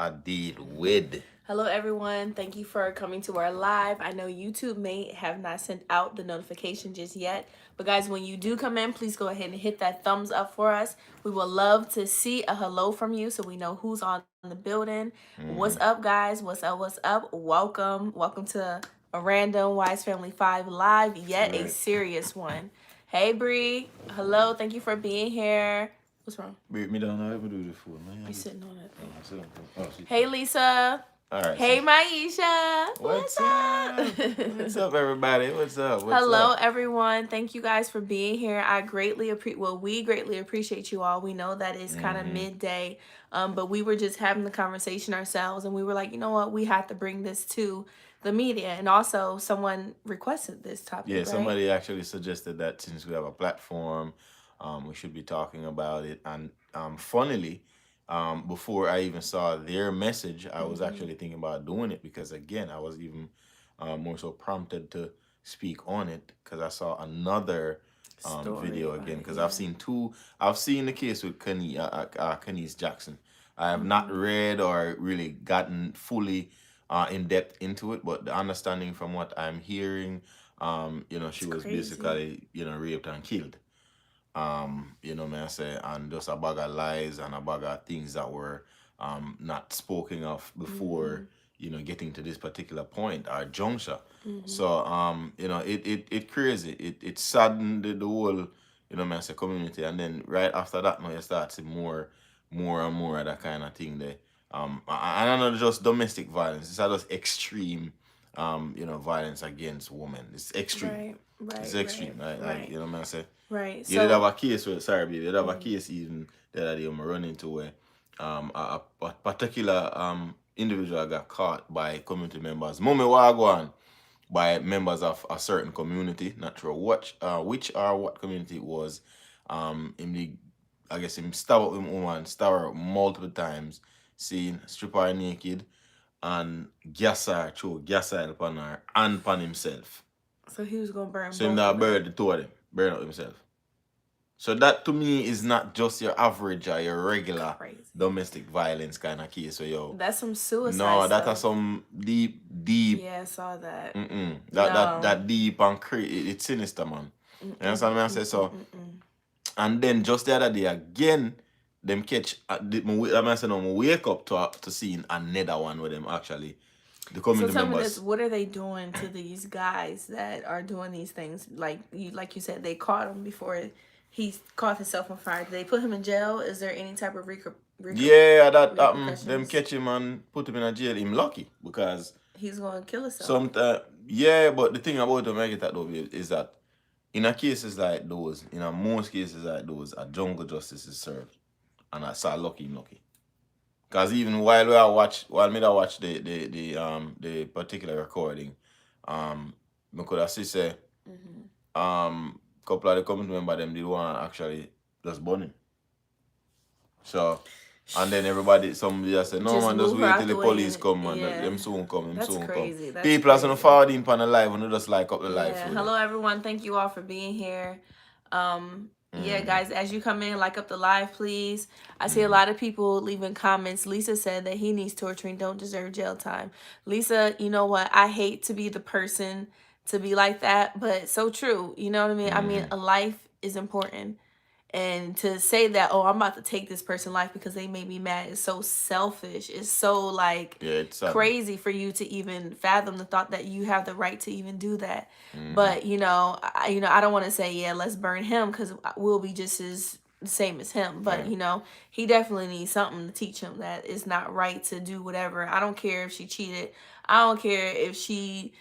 I deal with. Hello, everyone. Thank you for coming to our live. I know YouTube may have not sent out the notification just yet, but guys, when you do come in, please go ahead and hit that thumbs up for us. We would love to see a hello from you so we know who's on the building. What's Mm-hmm. up, guys? What's up? What's up? Welcome to a random Wise Family 5 live, yet a Right. serious one. Hey, Bree. Hello. Thank you for being here. What's wrong? Wait, me don't know how to do the phone, You man. sitting on that Oh, thing. I said, oh, she Hey, come. Lisa. All right, Hey, sis. Maisha. What's What's up? What's up? up, everybody? What's up? What's Hello, up? everyone. Thank you guys for being here. We greatly appreciate you all. We know that it's kind of Mm-hmm. midday, but we were just having the conversation ourselves, and we were like, you know what, we have to bring this to the media, and also someone requested this Yeah, topic, right? somebody actually suggested that since we have a platform, we should be talking about it. And funnily, before I even saw their message, I was Mm-hmm. actually thinking about doing it because, again, I was even more so prompted to speak on it because I saw another Story video about again. it, Because I've yeah. seen two. I've seen the case with Kenny's Jackson. I have not Mm-hmm. read or really gotten fully in depth into it, but the understanding from what I'm hearing, she It's was crazy. basically, raped and killed. May I say, and just a bag of lies and a bag of things that were not spoken of Mm-hmm. before, getting to this particular point or juncture. Mm-hmm. So, it crazy. It saddened the whole, may I say, community. And then right after that, now you start seeing more and more of that kind of thing there. And I know just domestic violence. It's not just extreme, violence against women. It's extreme. Right, It's right, right, extreme. Like, right, may I say. right. You did have So, a case where, sorry, baby, you did have a mm, case even the other day I'm running to where a particular individual got caught by community members. Mommy Wagwan by members of a certain community, not sure which or what community it was. In the I guess him stab up him woman, stab her multiple times, seen strip her naked and gas her through gas her upon her and upon himself. so he was gonna burn So him both that of them. buried the two of them, burn up himself. So that to me is not just your average or your regular Crazy. domestic violence kind of case. So yo, That's some suicide no, that are stuff. some deep. Yeah, I saw that. That No. deep and it's sinister, man. You Mm-mm, understand what I say? mm-mm, So, mm-mm. and then just the other day again, them catch. I say no, me wake up to seeing another one with them actually. The So community tell me this: members. what are they doing to these guys that are doing these things? Like you said, they caught him before he caught himself on fire. Did they put him in jail? Is there any type of Yeah, that them repercussions? catch him and put him in a jail. Him lucky because He's going to kill himself. sometimes, yeah, but the thing about to make it that though is that in a cases like those, in a most cases like those, a jungle justice is served, and I saw lucky. Cause even while me I watch the particular recording, me could have see say Mm-hmm. couple of the community member them did want actually just burn him. So and then everybody, somebody just said, no Just man, just move her wait out till the the way, police and come, man. yeah, Them soon come, them that's soon come. crazy. That's People are gonna crazy. forward in on the live and they just like up the live Yeah. for them. Hello, everyone. Thank you all for being here. Yeah, Mm-hmm. guys, as you come in, like up the live, please. I see a Mm-hmm. lot of people leaving comments. Lisa said that he needs torturing, don't deserve jail time. Lisa, you know what? I hate to be the person to be like that, but so true. You know what I mean? I mean, Mm-hmm. a life is important. And to say that, oh, I'm about to take this person's life because they made me mad is so selfish. It's so like Yeah, it's sudden. crazy for you to even fathom the thought that you have the right to even do that. Mm-hmm. But I don't want to say yeah, let's burn him because we'll be just as the same as him. But Yeah. he definitely needs something to teach him that it's not right to do whatever. I don't care if she cheated. I don't care if she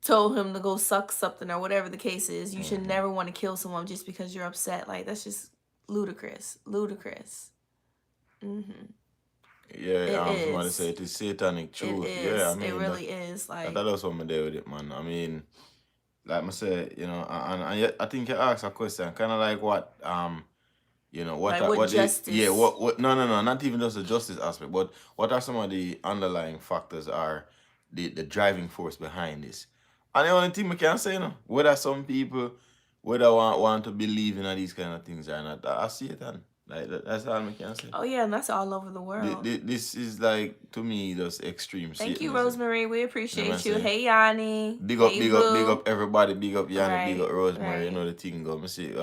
told him to go suck something or whatever the case is. You should Mm-hmm. never want to kill someone just because you're upset. Like that's just ludicrous. Ludicrous. Mm-hmm. Yeah, It somebody say is. it is satanic It truth. Yeah, I is. It mean really is. that Like was what me there with it, man. I mean, like I say, and yet I think you asked a question, kind of like what what what the yeah justice. what no, not even just the justice aspect, but what are some of the underlying factors are the driving force behind this? And the only thing we can say, whether some people whether want to believe in these kind of things or not, I see it, and Like that's all I can say. Oh yeah, and that's all over the world. This is like, to me, just extreme Thank you, Satanism. Rosemary. We You know what I'm appreciate you. saying? Hey, Yanni. Big up, Hey, big up, big Boo. up everybody. Big up Yanni, big up Right, Rosemary. You know right. the thing go. Me see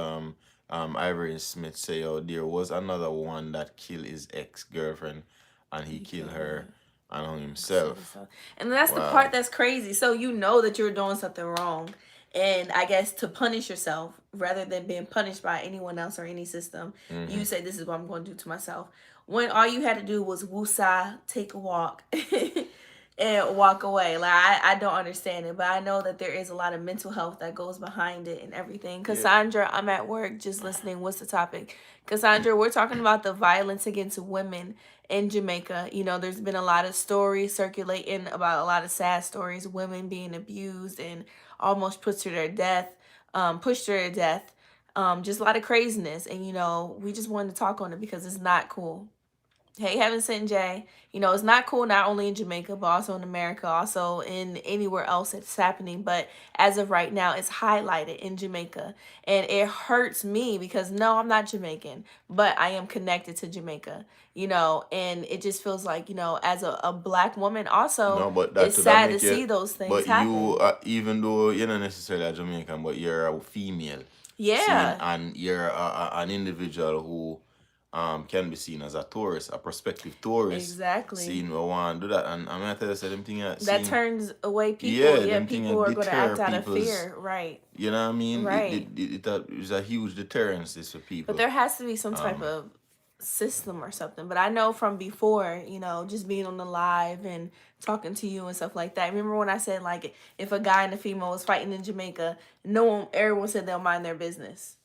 Ivory Smith say, oh, there was another one that killed his ex-girlfriend and he killed her and hung himself. And that's the Wow. part that's crazy. So you know that you're doing something wrong. And I guess to punish yourself rather than being punished by anyone else or any system, you say, this is what I'm going to do to myself. When all you had to do was woosah, take a walk, and walk away. Like, I don't understand it, but I know that there is a lot of mental health that goes behind it and everything. Cassandra, I'm at work just listening. What's the topic? Cassandra, we're talking about the violence against women in Jamaica. You know, there's been a lot of stories circulating about a lot of sad stories, women being abused and almost pushed to their death, just a lot of craziness. And, you know, we just wanted to talk on it because it's not cool. Hey, Heaven Sent Jay. You know, it's not cool not only in Jamaica, but also in America, also in anywhere else it's happening. But as of right now, it's highlighted in Jamaica. And it hurts me because, no, I'm not Jamaican, but I am connected to Jamaica, you know, and it just feels like, you know, as a black woman also, No, but that it's could sad to make see you. those things But happen. you, even though you're not necessarily a Jamaican, but you're a female. Yeah. And you're an individual who can be seen as a tourist, a prospective tourist. Exactly. Seen we want to do that, and I'm gonna tell you them thing that turns away people. Yeah, People are going to act out of fear, right? You know what I mean? Right. It's a huge deterrence for people. But there has to be some type of system or something. But I know from before, you know, just being on the live and talking to you and stuff like that. Remember when I said, like, if a guy and a female was fighting in Jamaica, everyone said they'll mind their business.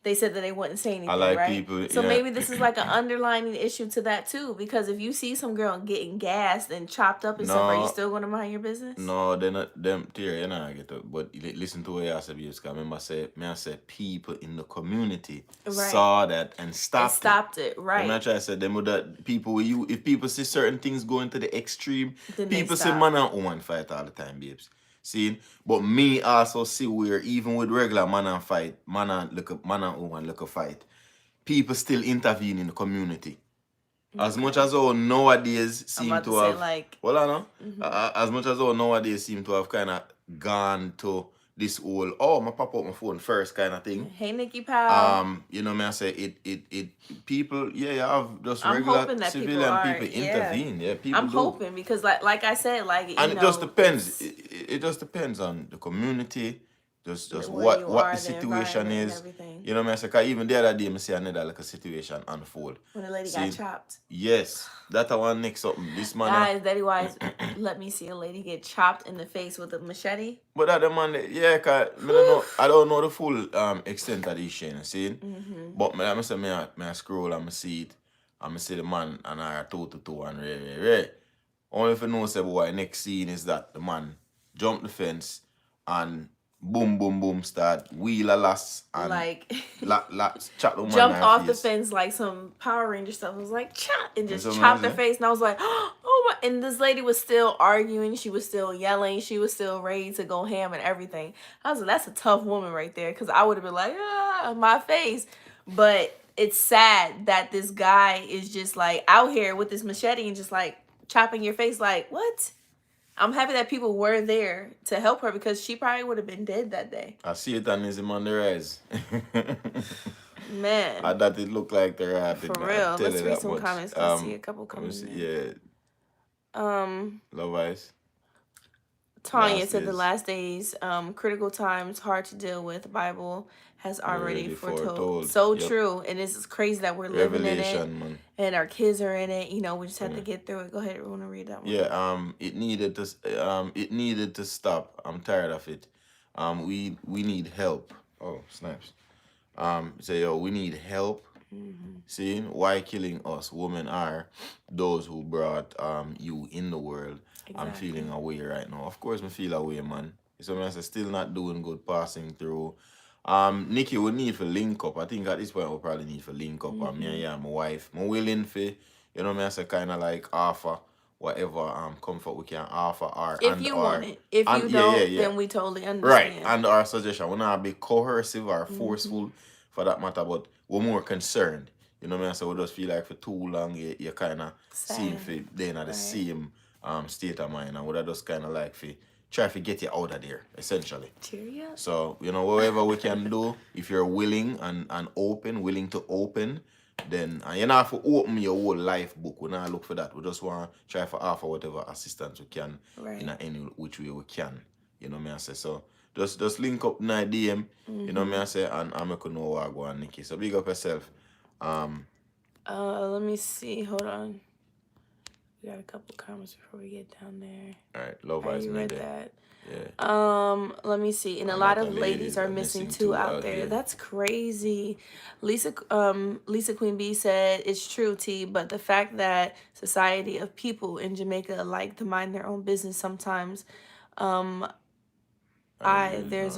They said that they wouldn't say anything, right? People, so maybe this is like an underlining issue to that too, because if you see some girl getting gassed and chopped up and stuff, are you still going to mind your business? No, they're not. Them, Tiera, you know, I get it. But listen to what I said, because remember, I said people in the community saw that and stopped it. Right. I try to say them with that people. If people see certain things going to the extreme, then people say man and woman fight all the time, babes. See, but me also see where even with regular man and woman look a fight, people still intervene in the community. As much as all nowadays seem to have, well, I know, as much as all nowadays seem to have kind of gone to this whole, oh, I pop up my phone first kind of thing. Hey, Nikki Powell. You know, I say it people, you have just regular civilian people intervene. Yeah, people. I'm hoping because, like I said, and it just depends. It just depends on the community. Just what the situation is. You know, I say, even the other day, I see another like a situation unfold. When the lady got chopped. Yes, that one next up. This man. Guys, Daddy Wise, let me see a lady get chopped in the face with a machete. But that the man, yeah, cause I don't know the full extent of this shit. See, but I say, I scroll and I see it, and I see the man and I 2-2 and re. Only if you know, say, boy, next scene is that the man jump the fence and boom, boom, boom, start wheel a lass and chop the jumped off the fence like some Power Ranger stuff. It was like chop and just chopped her face, and I was like, oh my! And this lady was still arguing. She was still yelling. She was still ready to go ham and everything. I was like, that's a tough woman right there, because I would have been like, my face. But it's sad that this guy is just like out here with this machete and just like chopping your face. Like, what? I'm happy that people were there to help her, because she probably would have been dead that day. I see it and him on the rise. Man. I thought it looked like they're happy. For real. Let's read some comments. Let's see a couple comments. Yeah. Love Ice. Tanya said the last days, critical times, hard to deal with. Bible has already foretold. So true. And it's crazy that we're living in it. Man. And our kids are in it. You know, we just have to get through it. Go ahead, want to read that one. Yeah, it needed to stop. I'm tired of it. We need help. Oh, snaps. We need help. See, why killing us? Women are those who brought you in the world. Exactly. I'm feeling away right now. Of course, I feel away, man. So I'm still not doing good, passing through. Nikki, we need to link up. I think at this point we probably need to link up. Me and my wife. I'm willing for, you know, I say kind of like offer whatever comfort we can offer. If you want it. If you don't, then we totally understand. Right. And our suggestion, we're not be coercive or forceful for that matter, but we're more concerned. You know what I mean? So we just feel like for too long you kind of seem for then at the same state of mind, and we just kind of like for try to get you out of there, essentially. Cheerio. So, you know, whatever we can do, if you're willing and open, willing to open, then and you don't have to open your whole life book. We not look for that. We just want to try to offer whatever assistance we can in any which way we can. You know what I say? So just link up in my DM, you know what I say, and I'm gonna know what I go on, Nikki. So big up yourself. Let me see. Hold on. We got a couple comments before we get down there. All right, love eyes read that. Yeah. Let me see. And a lot of ladies are missing too out there. That's crazy. Lisa Queen B said, it's true, T, but the fact that society of people in Jamaica like to mind their own business sometimes, there's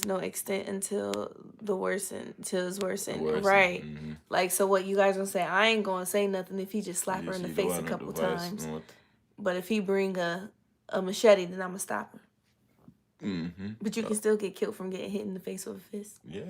no extent until it's worsened. Right. Mm-hmm. Like, so what you guys gonna say? I ain't gonna say nothing if he just slap her in the face a couple times. But if he bring a machete, then I'm gonna stop him. Mm-hmm. But you can still get killed from getting hit in the face with a fist. Yeah.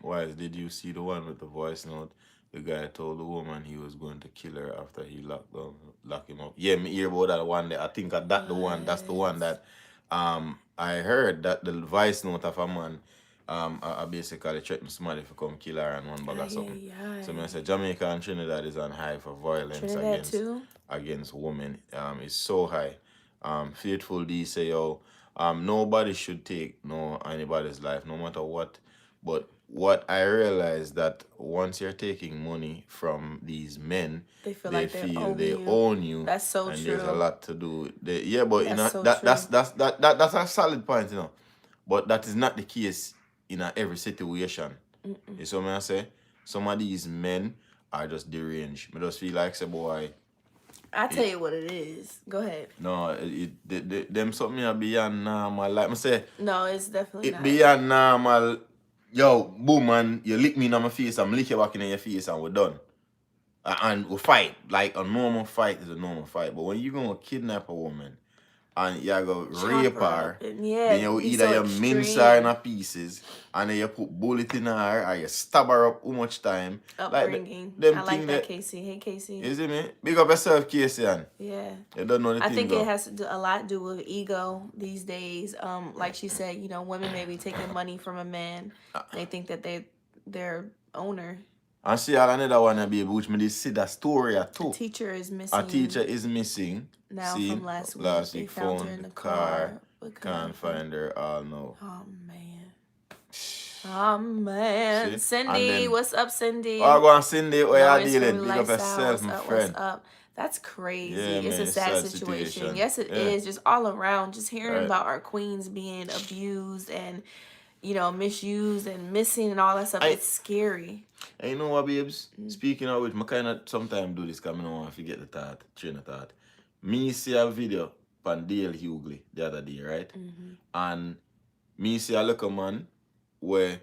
Wise, did you see the one with the voice note? The guy told the woman he was going to kill her after he locked him up. Yeah, me hear about that one. I think that's the one that I heard that the voice note of a man I basically threatened somebody to come kill her and one bag or something. So I said Jamaica and Trinidad is on high for violence against women. It's so high. Faithful D say, yo, nobody should take anybody's life, no matter what. But what I realized that once you're taking money from these men, they feel they own you. That's so and true. There's a lot to do. But you know that's a solid point, you know. But that is not the case in every situation. You see what I say? Some of these men are just deranged. I just feel like, say, boy, I tell you what it is. Go ahead. No, them something beyond normal. Like I say, no, it's definitely not. Beyond normal. Yo, boom, man, you lick me in my face, I'm lick you back in your face, and we're done. And we fight. Like a normal fight is a normal fight. But when you gonna kidnap a woman and you go rape her, then you either you mince her in pieces and then you put bullet in her or you stab her up how much time. Upbringing. Like, I like that, Casey. Hey, Casey. You see me? Big up yourself, Casey. Yeah. You don't know the I think it has a lot to do with ego these days. Like she said, you know, women may be taking money from a man. They think that they're owner. And see, another one, baby, which me did see that story too. A teacher is missing. A teacher is missing. Now from last week. They found her in the car. But can't find her all now. Oh, man. Oh, man. See? Cindy, then, what's up, Cindy? Oh, go on, Cindy. Where you dealing? Big up yourself, my friend. What's up? That's crazy. Yeah, it's a sad situation. Yes, it is. Just all around. Just hearing about our queens being abused and, you know, misused and missing and all that stuff. It's scary. And you know what, babes? Speaking of which, I kind of sometimes do this because I don't want to forget the train of thought. Me see a video on Dale Hughley the other day, right? And me see a little man where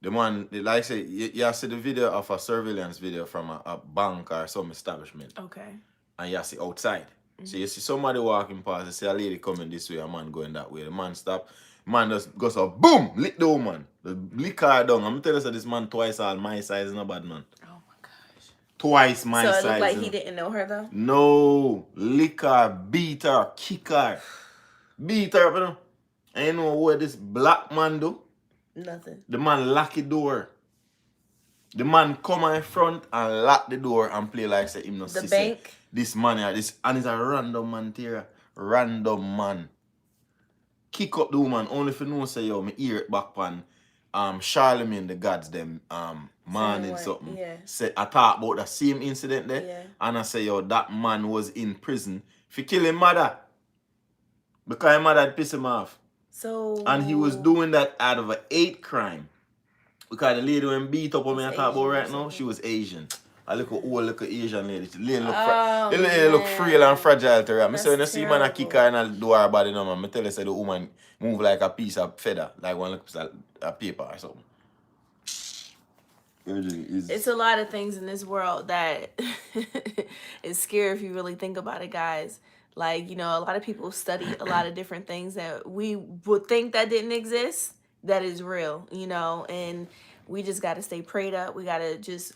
the man, like say, you see the video of a surveillance video from a bank or some establishment. Okay. And you see outside. So you see somebody walking past, you see a lady coming this way, a man going that way. The man stop. Man just goes up, boom, lick the woman. The lick her down. I'm telling you, this man twice all my size, no bad man. Oh my gosh. Twice my size. So it looked like he didn't know her though? No. Lick her, beat her, kick her. Beat her, you know. And you know what this black man do? Nothing. The man lock the door. The man come in front and lock the door and play like say him no see. The bank? This man here, and it's a random man, Tiera. Random man. Kick up the woman only if you know say yo me hear it back on Charlemagne the gods them morning something. Yeah. Say I talk about the same incident there and I say yo that man was in prison for killing mother. Because his mother had pissed him off. So and he was doing that out of a hate crime. Because the lady when beat up on me I talk about right now, she was Asian. I look at old little Asian lady. The lady look frail and fragile to her. I say when you see man a kick her and do her body, no man. I tell you say the woman move like a piece of feather, like one piece of paper or something. It's a lot of things in this world that is scary if you really think about it, guys. Like, you know, a lot of people study a lot of different things that we would think that didn't exist, that is real, you know, and we just got to stay prayed up. We got to just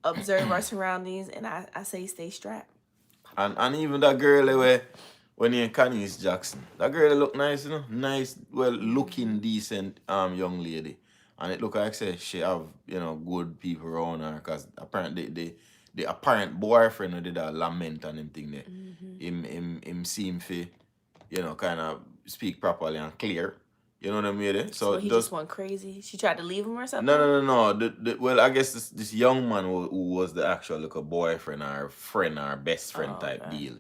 observe our surroundings, and I say stay strapped. And even that girl where when you Canis Jackson, that girl look nice, you know, nice, well looking, decent young lady, and it look like say she have, you know, good people around her, cause apparently the apparent boyfriend who did a lament and him thing there, him seem fi, you know, kind of speak properly and clear. You know what I mean? So he just went crazy. She tried to leave him or something? No. Well, I guess this young man who was the actual like a boyfriend or friend or best friend type deal.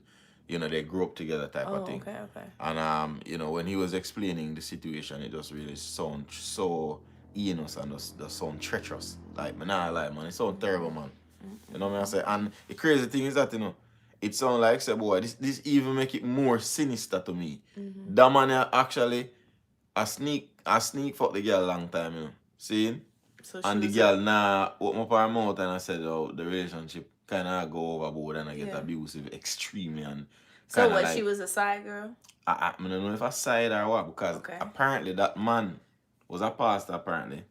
You know, they grew up together type of thing. Okay. And you know, when he was explaining the situation, it just really sound so innocent and just sound treacherous. Like, man, I lie, man. It sound terrible, man. You know what I say? And the crazy thing is that, you know, it sound like, say, boy, this even make it more sinister to me. That man actually I sneak fuck the girl long time, you know. See? So and the girl open up her mouth and I said, oh, the relationship kind of go overboard and I get abusive extremely. And so what, like, she was a side girl? I don't know if I side or what, because apparently that man was a pastor apparently.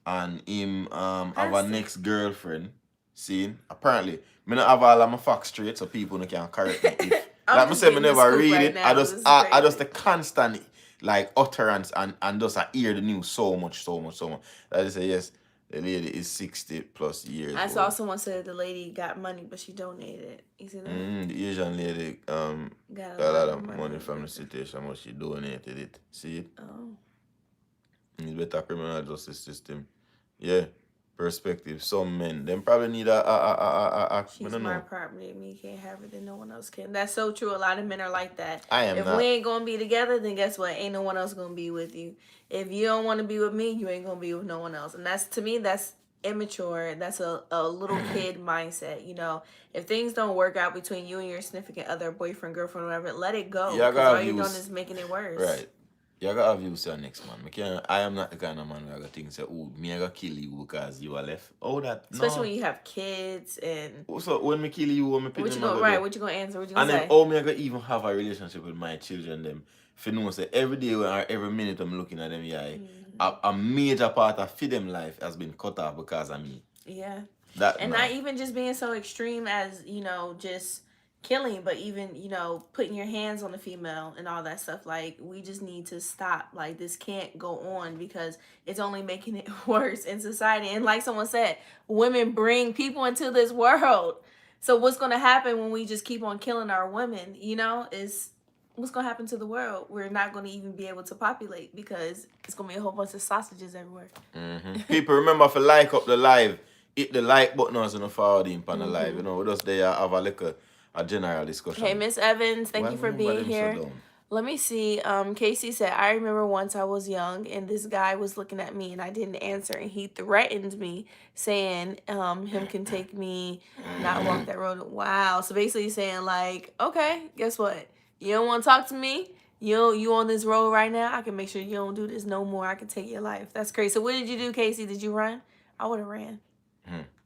And him have a next girlfriend. See? Apparently. Me not have all of my facts straight so people can correct me. If, like I said, me never read it. I just the constant like utterance and just I hear the news so much. That I say yes, the lady is 60 plus years. I saw someone said the lady got money but she donated. You see that? The Asian lady got a lot of money from the situation, but she donated it. See it? Oh. It's better criminal justice system. Yeah. Perspective. Some men, them probably need a she's my property. Me can't have it, then no one else can. That's so true. A lot of men are like that. If we ain't gonna be together, then guess what? Ain't no one else gonna be with you. If you don't want to be with me, you ain't gonna be with no one else. And that's, to me, that's immature. That's a little kid mindset. You know, if things don't work out between you and your significant other, boyfriend, girlfriend, whatever, let it go. Because all you're doing is making it worse. Right. You gotta have views to your next man. I am not the kind of man where I gotta think say, oh, me I gotta kill you because you are left. Oh, that especially when you have kids and. So when me kill you, when me pick what you gonna what you gonna answer? What you gonna say? And then me I gotta even have a relationship with my children them. If you know say every day or every minute I'm looking at them, a major part of them life has been cut off because of me. Yeah. Not even just being so extreme as, you know, just killing, but even, you know, putting your hands on the female and all that stuff. Like, we just need to stop. Like, this can't go on because it's only making it worse in society. And like someone said, women bring people into this world. So what's going to happen when we just keep on killing our women, you know, is what's going to happen to the world? We're not going to even be able to populate because it's going to be a whole bunch of sausages everywhere. People, remember to like up the live. Hit the like button as you follow the on the live. You know, we just there have a general discussion. Hey, Miss Evans, thank you for being here. So let me see. Casey said, I remember once I was young and this guy was looking at me and I didn't answer and he threatened me saying him can take me, not walk that road. Wow. So basically saying like, okay, guess what? You don't want to talk to me? You on this road right now? I can make sure you don't do this no more. I can take your life. That's crazy. So what did you do, Casey? Did you run? I would have ran.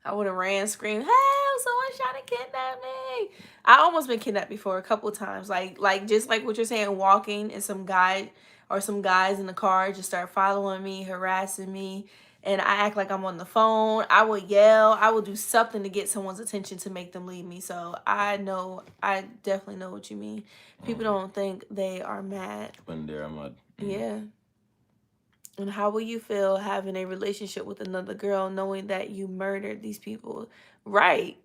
I would have ran, screamed, help, someone's trying to kidnap me. I almost been kidnapped before a couple of times. Like just like what you're saying, walking and some guy or some guys in the car just start following me, harassing me. And I act like I'm on the phone. I would yell. I would do something to get someone's attention to make them leave me. So I definitely know what you mean. People don't think they are mad. When they're mad. Yeah. And how will you feel having a relationship with another girl knowing that you murdered these people? Right.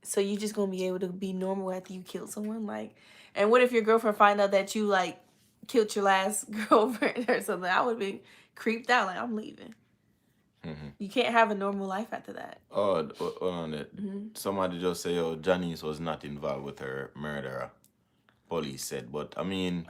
So you just going to be able to be normal after you killed someone? Like, and what if your girlfriend find out that you, like, killed your last girlfriend or something? I would be creeped out. Like, I'm leaving. You can't have a normal life after that. Oh, on it. Somebody just say, oh, Janice was not involved with her murderer. Police said, but I mean,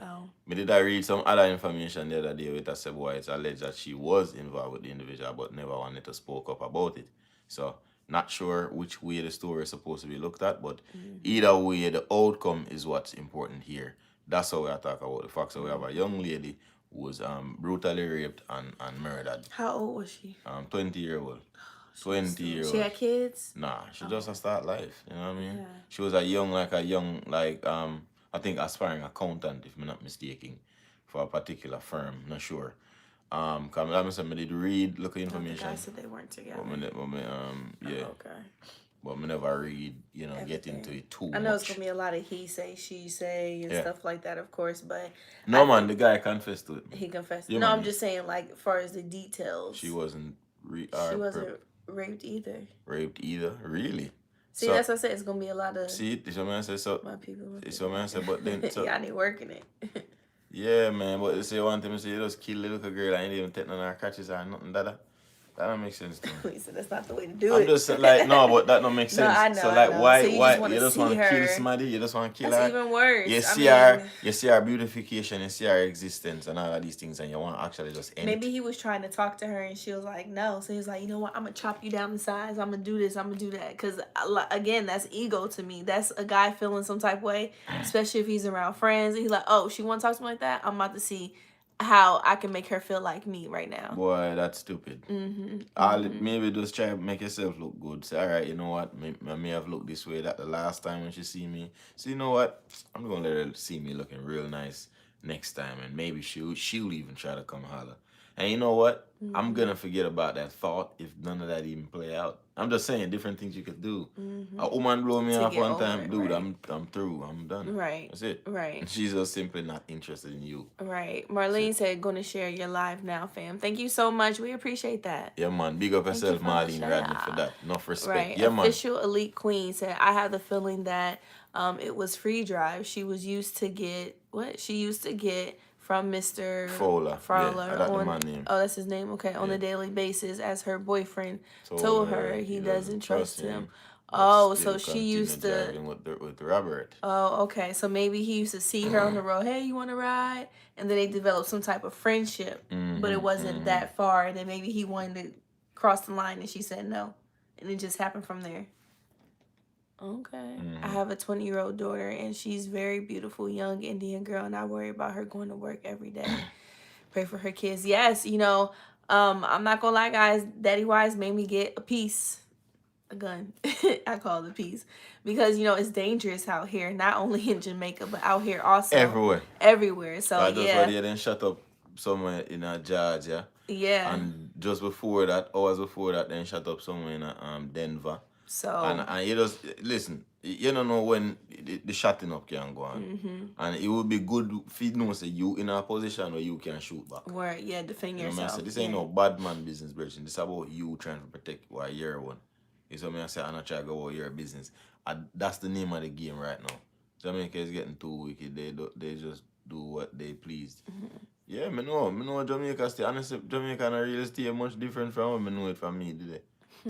did I read some other information the other day with us, boy, it's alleged that she was involved with the individual, but never wanted to spoke up about it. So, not sure which way the story is supposed to be looked at, but either way, the outcome is what's important here. That's how we are talking about the fact that we have a young lady who was brutally raped and murdered. How old was she? 20-year-old. 20-year-old. She had kids? Nah, she just start life. You know what I mean? Yeah. She was a young, I think aspiring accountant, if I'm not mistaken, for a particular firm. Not sure. Cause I said I did read, look at The information. guy said they weren't together. Yeah. Oh, okay. But I never read, get Everything. into it too I know much. it's gonna be a lot of he say, she say, and stuff like that, of course. But no, man, the guy confessed to it. He confessed. Yeah, no, man, I'm just saying, like, as far as the details. She wasn't. She wasn't raped either. Raped either, really? See, that's what I said. It's gonna be a lot of. See, this your man said so. My people. It's your man said, but then. So, yeah, I need working it. yeah, man, but you say one thing, you just kill the little girl and ain't even take none of her catches or nothing. That don't make sense to me. He said that's not the way to do it. I'm just like, no, but that don't make sense. No, I know. So like, why you just want to kill somebody? You just want to kill her. That's even worse. You see her beautification, you see her existence and all of these things, and you want to actually just end. Maybe he was trying to talk to her and she was like, no. So he was like, you know what? I'm gonna chop you down in size. I'm gonna do this. I'm gonna do that. Because again, that's ego to me. That's a guy feeling some type of way, especially if he's around friends. And he's like, oh, she want to talk to me like that? I'm about to see how I can make her feel like me right now. Boy, that's stupid. Maybe just try to make yourself look good. Say, all right, you know what? I may have looked this way that the last time when she see me. So you know what? I'm going to let her see me looking real nice next time. And maybe she'll even try to come holler. And you know what? I'm going to forget about that thought if none of that even play out. I'm just saying different things you could do. A woman blow me off one time. Dude, right. I'm through. I'm done. Right. That's it. Right. And she's just simply not interested in you. Right. Marlene said, going to share your live now, fam. Thank you so much. We appreciate that. Yeah, man. Big up yourself, Marlene Radley, for that. Enough respect. Right. Yeah, man. Official Elite Queen said, I have the feeling that it was free drive. She was used to get, She used to get from Mr. Fowler. Yeah, on, my name. Oh, that's his name? Okay. On a daily basis, as her boyfriend told her he doesn't trust him. Oh, so she used to with Robert. Oh, okay. So maybe he used to see her on the road. Hey, you want to ride? And then they developed some type of friendship, but it wasn't that far. And then maybe he wanted to cross the line, and she said no, and it just happened from there. Okay. I have a 20-year-old daughter, and she's very beautiful, young Indian girl, and I worry about her going to work every day. Pray for her kids. Yes, I'm not gonna lie, guys. Daddy Wise made me get a gun. I call it a piece. Because, it's dangerous out here, not only in Jamaica, but out here also. Everywhere. So, yeah. That's why they didn't shut up somewhere in Georgia. Yeah. And just before that, hours before that, then shut up somewhere in Denver. So. And you just, listen, you don't know when the shutting up can go on. And it would be good if you know, say, you in a position where you can shoot back. Where, defend yourself. So this ain't no bad man business, Virgin. This is about you trying to protect what you're one. You see what I say? I'm not trying to go over your business. That's the name of the game right now. Jamaica is getting too wicked. They just do what they pleased. Yeah, I know Jamaica stay. Honestly, Jamaica and real estate much different from what I know it from me, did they?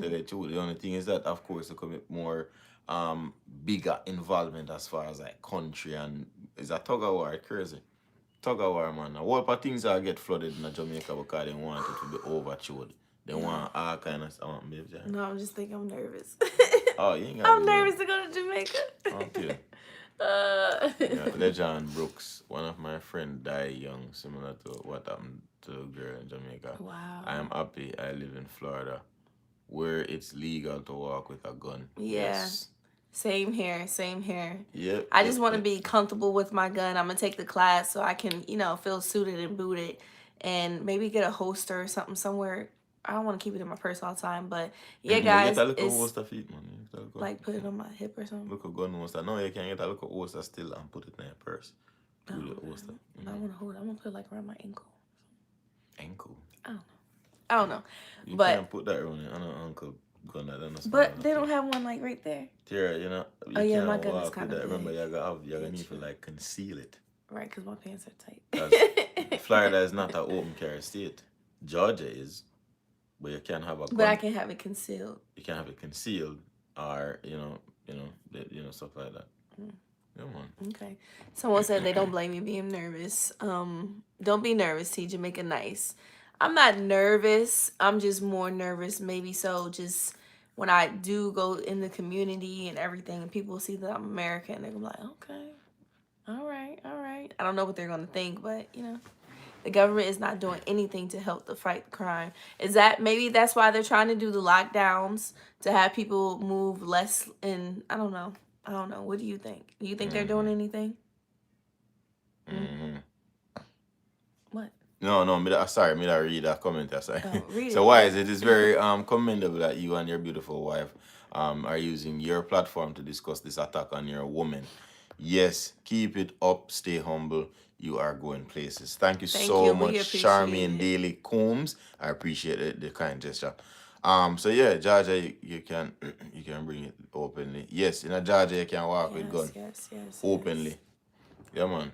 Tell the truth. The only thing is that, of course, there could be more bigger involvement as far as like country and it's a tug of war, crazy. Tug of war, man. A whole of things are get flooded in Jamaica because they want it to be overchewed. They want all kind of stuff. No, I'm just thinking I'm nervous. Oh, you ain't got I'm nervous to go to Jamaica. Okay. Legend Brooks, one of my friends died young, similar to what happened to the girl in Jamaica. Wow. I am happy I live in Florida, where it's legal to walk with a gun. Yeah. Yes. Same here. Yep. I just want to be comfortable with my gun. I'm going to take the class so I can, feel suited and booted and maybe get a holster or something somewhere. I don't want to keep it in my purse all the time, but yeah, guys, get a little holster feet, man. Like put it on my hip or something. Look a gun holster. No, you can get a little holster still and put it in your purse. I want to hold it. I'm gonna put it like around my ankle. Ankle? I don't know. You but can't put that on an ankle gun. But they don't have one like right there. Tiera, You my gun is kind of big. Remember, you're gonna need to like conceal it. Right, because my pants are tight. Florida is not an open carry state. Georgia is. But you can't have a gun. But I can have it concealed. You can have it concealed, or stuff like that. Yeah, man. Okay. Someone said they don't blame me being nervous. Don't be nervous. T. Jamaica nice. I'm not nervous. I'm just more nervous. Maybe so. Just when I do go in the community and everything, and people see that I'm American, they're gonna be like, okay, all right. I don't know what they're gonna think, but the government is not doing anything to help to fight crime. Maybe that's why they're trying to do the lockdowns to have people move less in, I don't know. What do you think? Do you think they're doing anything? What? Sorry, me that read that comment. Sorry. Oh, read So it. wise, it is very commendable that you and your beautiful wife are using your platform to discuss this attack on your woman. Yes, keep it up, stay humble. You are going places. Thank you Thank so you. We much, appreciate Charmaine it. Daily Combs. I appreciate it, the kind gesture. So yeah, Georgia, you can you can bring it openly. Yes, in a Georgia you can walk with gun Yes. openly. Yeah, man.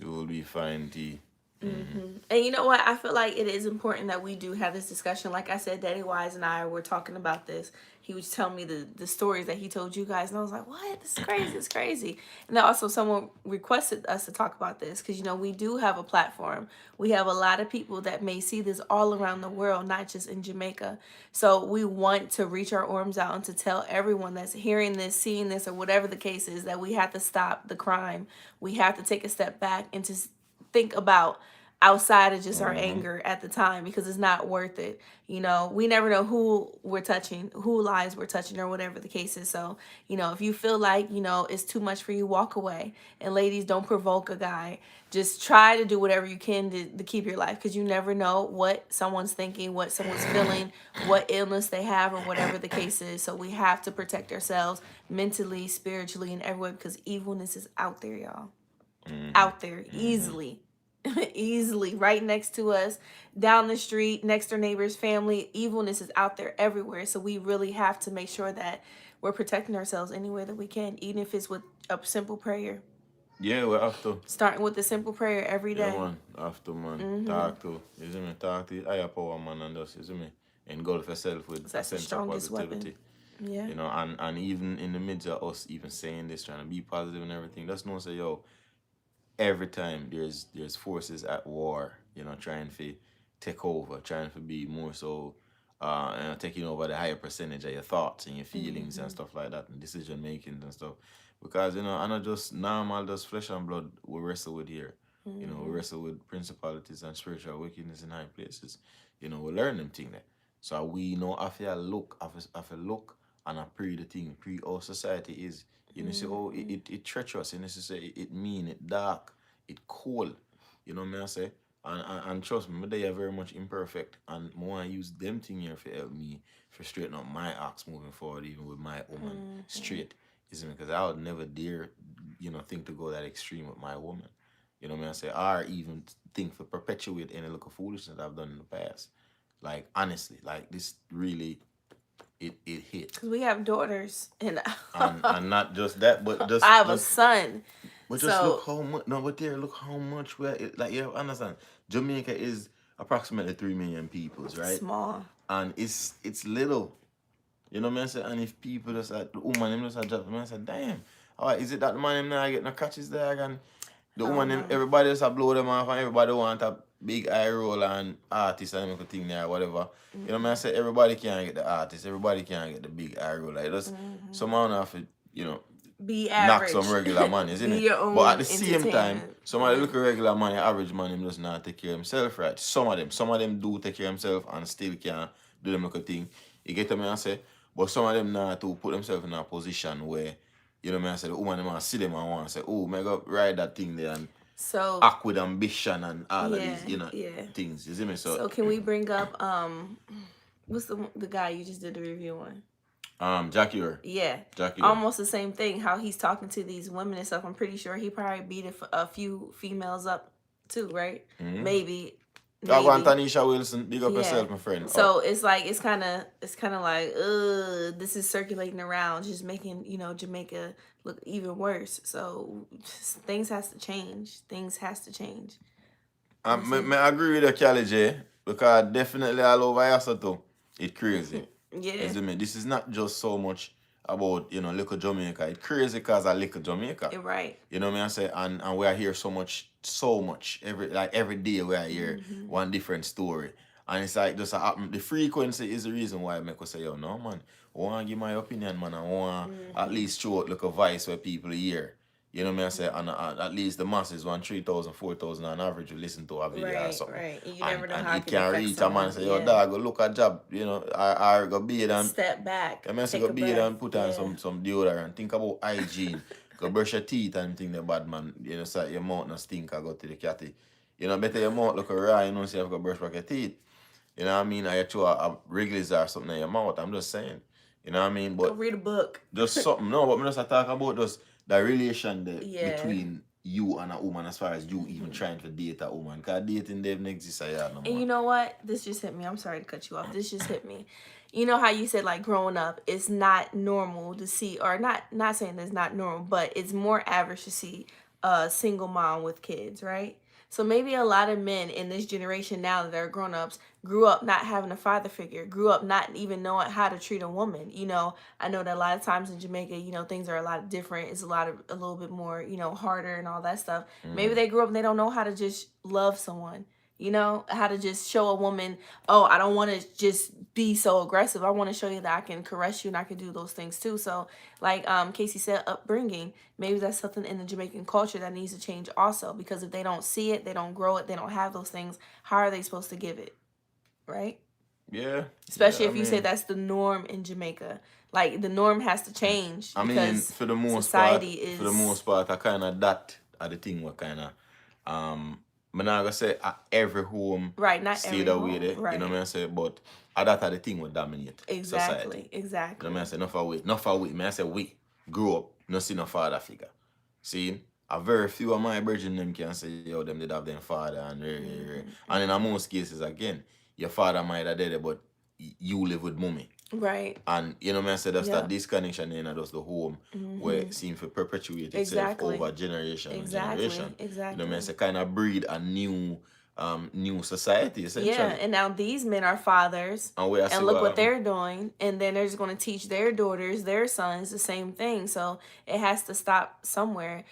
You will be fine, T. And you know what? I feel like it is important that we do have this discussion. Like I said, Daddy Wise and I were talking about this. He was telling me the stories that he told you guys, and I was like, "What? This is crazy! It's crazy!" And then also, someone requested us to talk about this because we do have a platform. We have a lot of people that may see this all around the world, not just in Jamaica. So we want to reach our arms out and to tell everyone that's hearing this, seeing this, or whatever the case is, that we have to stop the crime. We have to take a step back and to think about outside of just our anger at the time, because it's not worth it. We never know who we're touching, who lives we're touching, or whatever the case is. So if you feel like it's too much for you, walk away. And ladies, don't provoke a guy. Just try to do whatever you can to keep your life, because you never know what someone's thinking, what someone's feeling, what illness they have, or whatever the case is. So we have to protect ourselves mentally, spiritually, and everywhere, because evilness is out there, y'all. Out there, easily. Easily, right next to us, down the street, next door neighbor's family. Evilness is out there everywhere. So we really have to make sure that we're protecting ourselves any way that we can, even if it's with a simple prayer. Yeah, we have to. Starting with a simple prayer every Yeah, day. man. Have to, man. Talk to. You see me? Talk to higher power, man, and just, you see me? Engulf yourself with a That's the sense of strongest positivity. weapon. Yeah. And even in the midst of us even saying this, trying to be positive and everything, that's no say, yo, every time there's forces at war, trying to take over, trying to be more so taking over the higher percentage of your thoughts and your feelings and stuff like that, and decision making and stuff. Because I'm not just normal, just flesh and blood we wrestle with here. We wrestle with principalities and spiritual wickedness in high places. We learn them things there. So we know after a look and a pre the thing, pre our society is. Say, oh, it treacherous. Say, it mean, it dark, it cold. Me I say? And trust me, they are very much imperfect. And I want to use them thing here to help me for straighten up my acts moving forward, even with my woman straight. Because I would never dare, think to go that extreme with my woman. Me I say? Or even think to perpetuate any look of foolishness I've done in the past. Like, honestly, like, this really it hit. Because we have daughters, and and not just that, but just I have a son. But just look how much. No, but there, look how much like you understand. Jamaica is approximately 3 million peoples, right? Small. And it's little. What I say? And if people just like the woman them just drop them, I say, damn. Alright, is it that the man them now get no catches there and the woman them, everybody just blow them off and everybody want a big eye roll and artist and make a thing there or whatever. I say? Everybody can't get the artist, everybody can't get the big eye roll. Like just someone have to, be average. Knock Some regular money, isn't it? But at the same time, somebody look at regular money, average man, him does not take care of himself, right? Some of them do take care of himself and still can do them like a thing. You get me I say? But some of them not to put themselves in a position where, I say, the woman them see them and want to say, oh, may go ride that thing there and act with ambition and all of these, things. You see me? So can we bring up what's the guy you just did the review on? Jackie. Yeah. Jackie. Almost the same thing. How he's talking to these women and stuff. I'm pretty sure he probably beat a few females up too, right? Maybe. I want Tanisha Wilson. Big up yourself, my friend. So it's like it's kind of like this is circulating around, just making Jamaica look even worse. So things has to change. I agree with you, Kelly J, because definitely all over here too. It's crazy. Yeah. This is not just so much about, little Jamaica. It's crazy because I little Jamaica. Right. I say? And we are here so much. Every day we are here one different story. And it's like just the frequency is the reason why I make us say, yo, no man, I want to give my opinion, man. I want at least show it like a voice where people hear. I say? And at least the masses, 3,000, 4,000 on average, will listen to a video or something. Right. You never know how it can reach a man and say, yo, dog, go look at job, or go bathe and step back. I say go bathe and put on some deodorant. Think about hygiene. Go brush your teeth and think the bad man, so your mouth no stink or go to the catty. You know, better your mouth look raw, you know, say you've got brush back your teeth. You know what I mean? Or you throw a wriggles or something in your mouth. I'm just saying. You know what I mean? Go But read a book. just something. No, but I'm just talk about just the relation Yeah. between you and a woman as far as you even trying to date a woman. Because dating doesn't exist no more. And you know what? This just hit me. I'm sorry to cut you off. This just hit me. You know how you said like growing up, it's not normal to see, or not saying it's not normal, but it's more average to see a single mom with kids, right? So maybe a lot of men in this generation now that are grown ups grew up not having a father figure, grew up not even knowing how to treat a woman. You know, I know that a lot of times in Jamaica, you know, things are a lot different. It's a little bit more, you know, harder and all that stuff. Maybe they grew up and they don't know how to just love someone. You know, how to just show a woman, oh, I don't want to just be so aggressive. I want to show you that I can caress you and I can do those things too. So like Casey said, upbringing, maybe that's something in the Jamaican culture that needs to change also, because if they don't see it, they don't grow it, they don't have those things, how are they supposed to give it? Right? Yeah. Especially if you say that's the norm in Jamaica. Like the norm has to change. I mean, for the most society part, is... for the most part, I kind of that are the thing what kind of I'm not gonna say every home right, not stay every that home, way there. right. You know what I say, but that are the thing what dominate society. Exactly. You know what I say, not for we. I say we grow up, no see no father figure. See, a very few of my brethren them can say, yo, them did have them father and and in most cases again, your father might have dead, but you live with mommy. Right. And you know what I say, that's that disconnection in just the home where it seems to perpetuate itself over generation and generation. Exactly. You know what I say, kind of breed a new society essentially. Yeah, and now these men are fathers, and look what they're doing, and then they're just going to teach their daughters, their sons, the same thing. So it has to stop somewhere.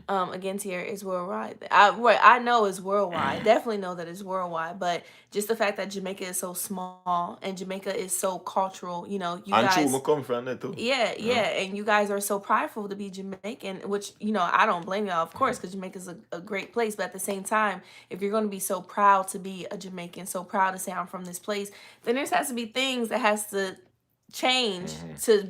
Again, here is worldwide. What I know is worldwide. Definitely know that it's worldwide, but just the fact that Jamaica is so small and Jamaica is so cultural, you know, you guys. And true, come from there too. Yeah, and you guys are so prideful to be Jamaican, which, you know, I don't blame y'all, of course, because Jamaica's a great place. But at the same time, if you're going to be so proud to be a Jamaican, so proud to say I'm from this place, then there has to be things that has to change to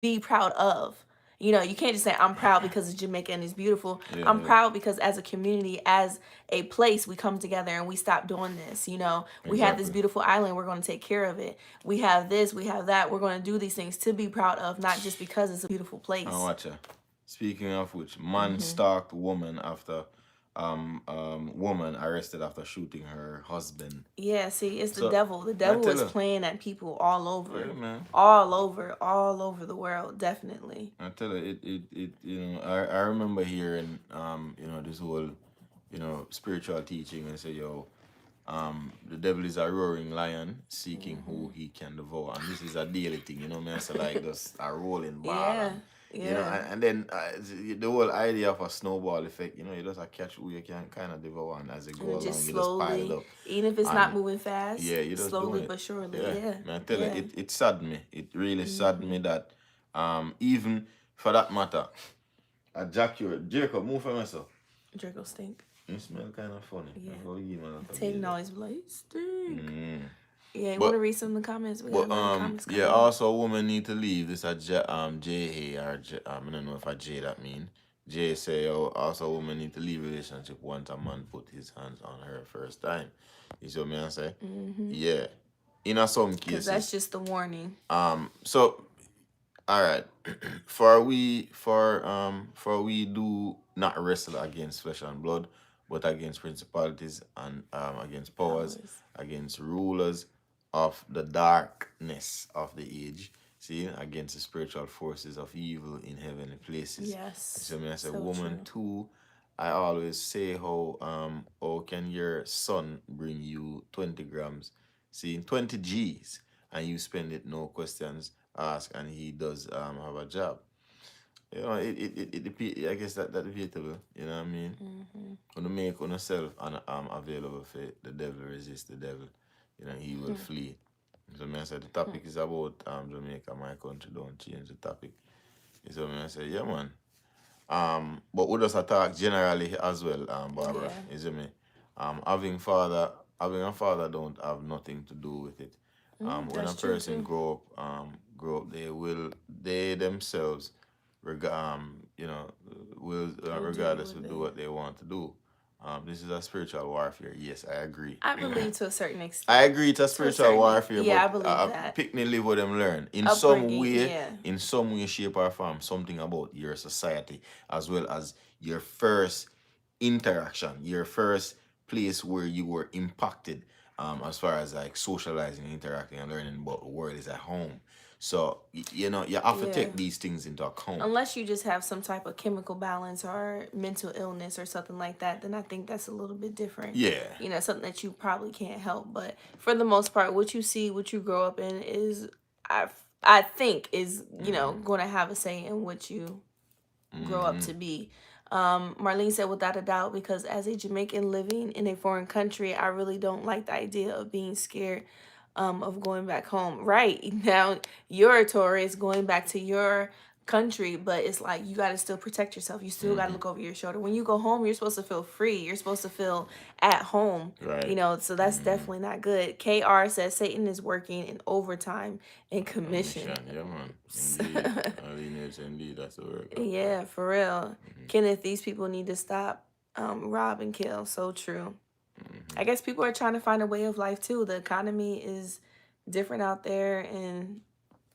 be proud of. You know, you can't just say I'm proud because it's Jamaica and it's beautiful. I'm proud because as a community, as a place, we come together and we stop doing this. You know, we have this beautiful island. We're going to take care of it. We have this, we have that. We're going to do these things to be proud of, not just because it's a beautiful place. And watch ya. Speaking of which, man stalked woman after woman arrested after shooting her husband. Yeah, see, it's the devil. The devil is playing at people all over. Yeah, man. All over the world, definitely. I tell you, it you know, I remember hearing you know, this whole, you know, spiritual teaching and say, yo, the devil is a roaring lion seeking who he can devour, and this is a daily thing, you know, man. So like just a rolling ball. Yeah. You know, and then the whole idea of a snowball effect, you know, you just catch who you can kind of devour, and as it goes along, just you slowly, just pile it up. Even if it's not moving fast, yeah, you just slowly but surely. Yeah. Man, I tell you, it saddened me. It really saddened me that even for that matter, a Jacob, move for myself. Draco stink. You smell kind of funny. Yeah. Take noise, like stink. Yeah, you want to read some of the comments? Yeah, also a woman need to leave. This a J or J, I don't know if a J that mean. J say, oh, also a woman need to leave relationship once a man put his hands on her first time. You see what I say? Yeah. In some cases. Because that's just the warning. So, all right. for we do not wrestle against flesh and blood, but against principalities and against powers, against rulers of the darkness of the age, see, against the spiritual forces of evil in heavenly places. Yes. So I say, woman too, I always say how can your son bring you 20 grams, see, 20 G's, and you spend it no questions asked, and he does have a job. You know, I guess that debatable. You know what I mean? When you make yourself available for the devil, resist the devil, you know, he will flee. So I said the topic is about Jamaica, my country. Don't change the topic. So I say, yeah, man. But we just attack generally as well, Barbara. You see me? Having a father don't have nothing to do with it. When a person grow up, they themselves, you know, will regardless will do what they want to do. This is a spiritual warfare. Yes, I agree. I believe to a certain extent. I agree it's a To a spiritual certain warfare, yeah, I but believe that. picnic live what them learn. Upbringing, yeah. In some way, shape or form, something about your society, as well as your first interaction, your first place where you were impacted, as far as like socializing, interacting, and learning about the world is at home. So you know you have to Yeah. take these things into account. Unless you just have some type of chemical balance or mental illness or something like that, then I think that's a little bit different. Yeah. You know, something that you probably can't help. But for the most part, what you see, what you grow up in is, I think, is, you know, going to have a say in what you grow up to be. Marlene said, without a doubt, because as a Jamaican living in a foreign country, I really don't like the idea of being scared of going back home. Right now, you're a tourist going back to your country, but it's like you got to still protect yourself. You still got to look over your shoulder. When you go home, you're supposed to feel free. You're supposed to feel at home. Right. You know, so that's definitely not good. KR says Satan is working in overtime and commission. Yeah, man. Indeed. Indeed, that's the word. Yeah, for real. Kenneth, these people need to stop rob and kill. So true. I guess people are trying to find a way of life too. The economy is different out there, and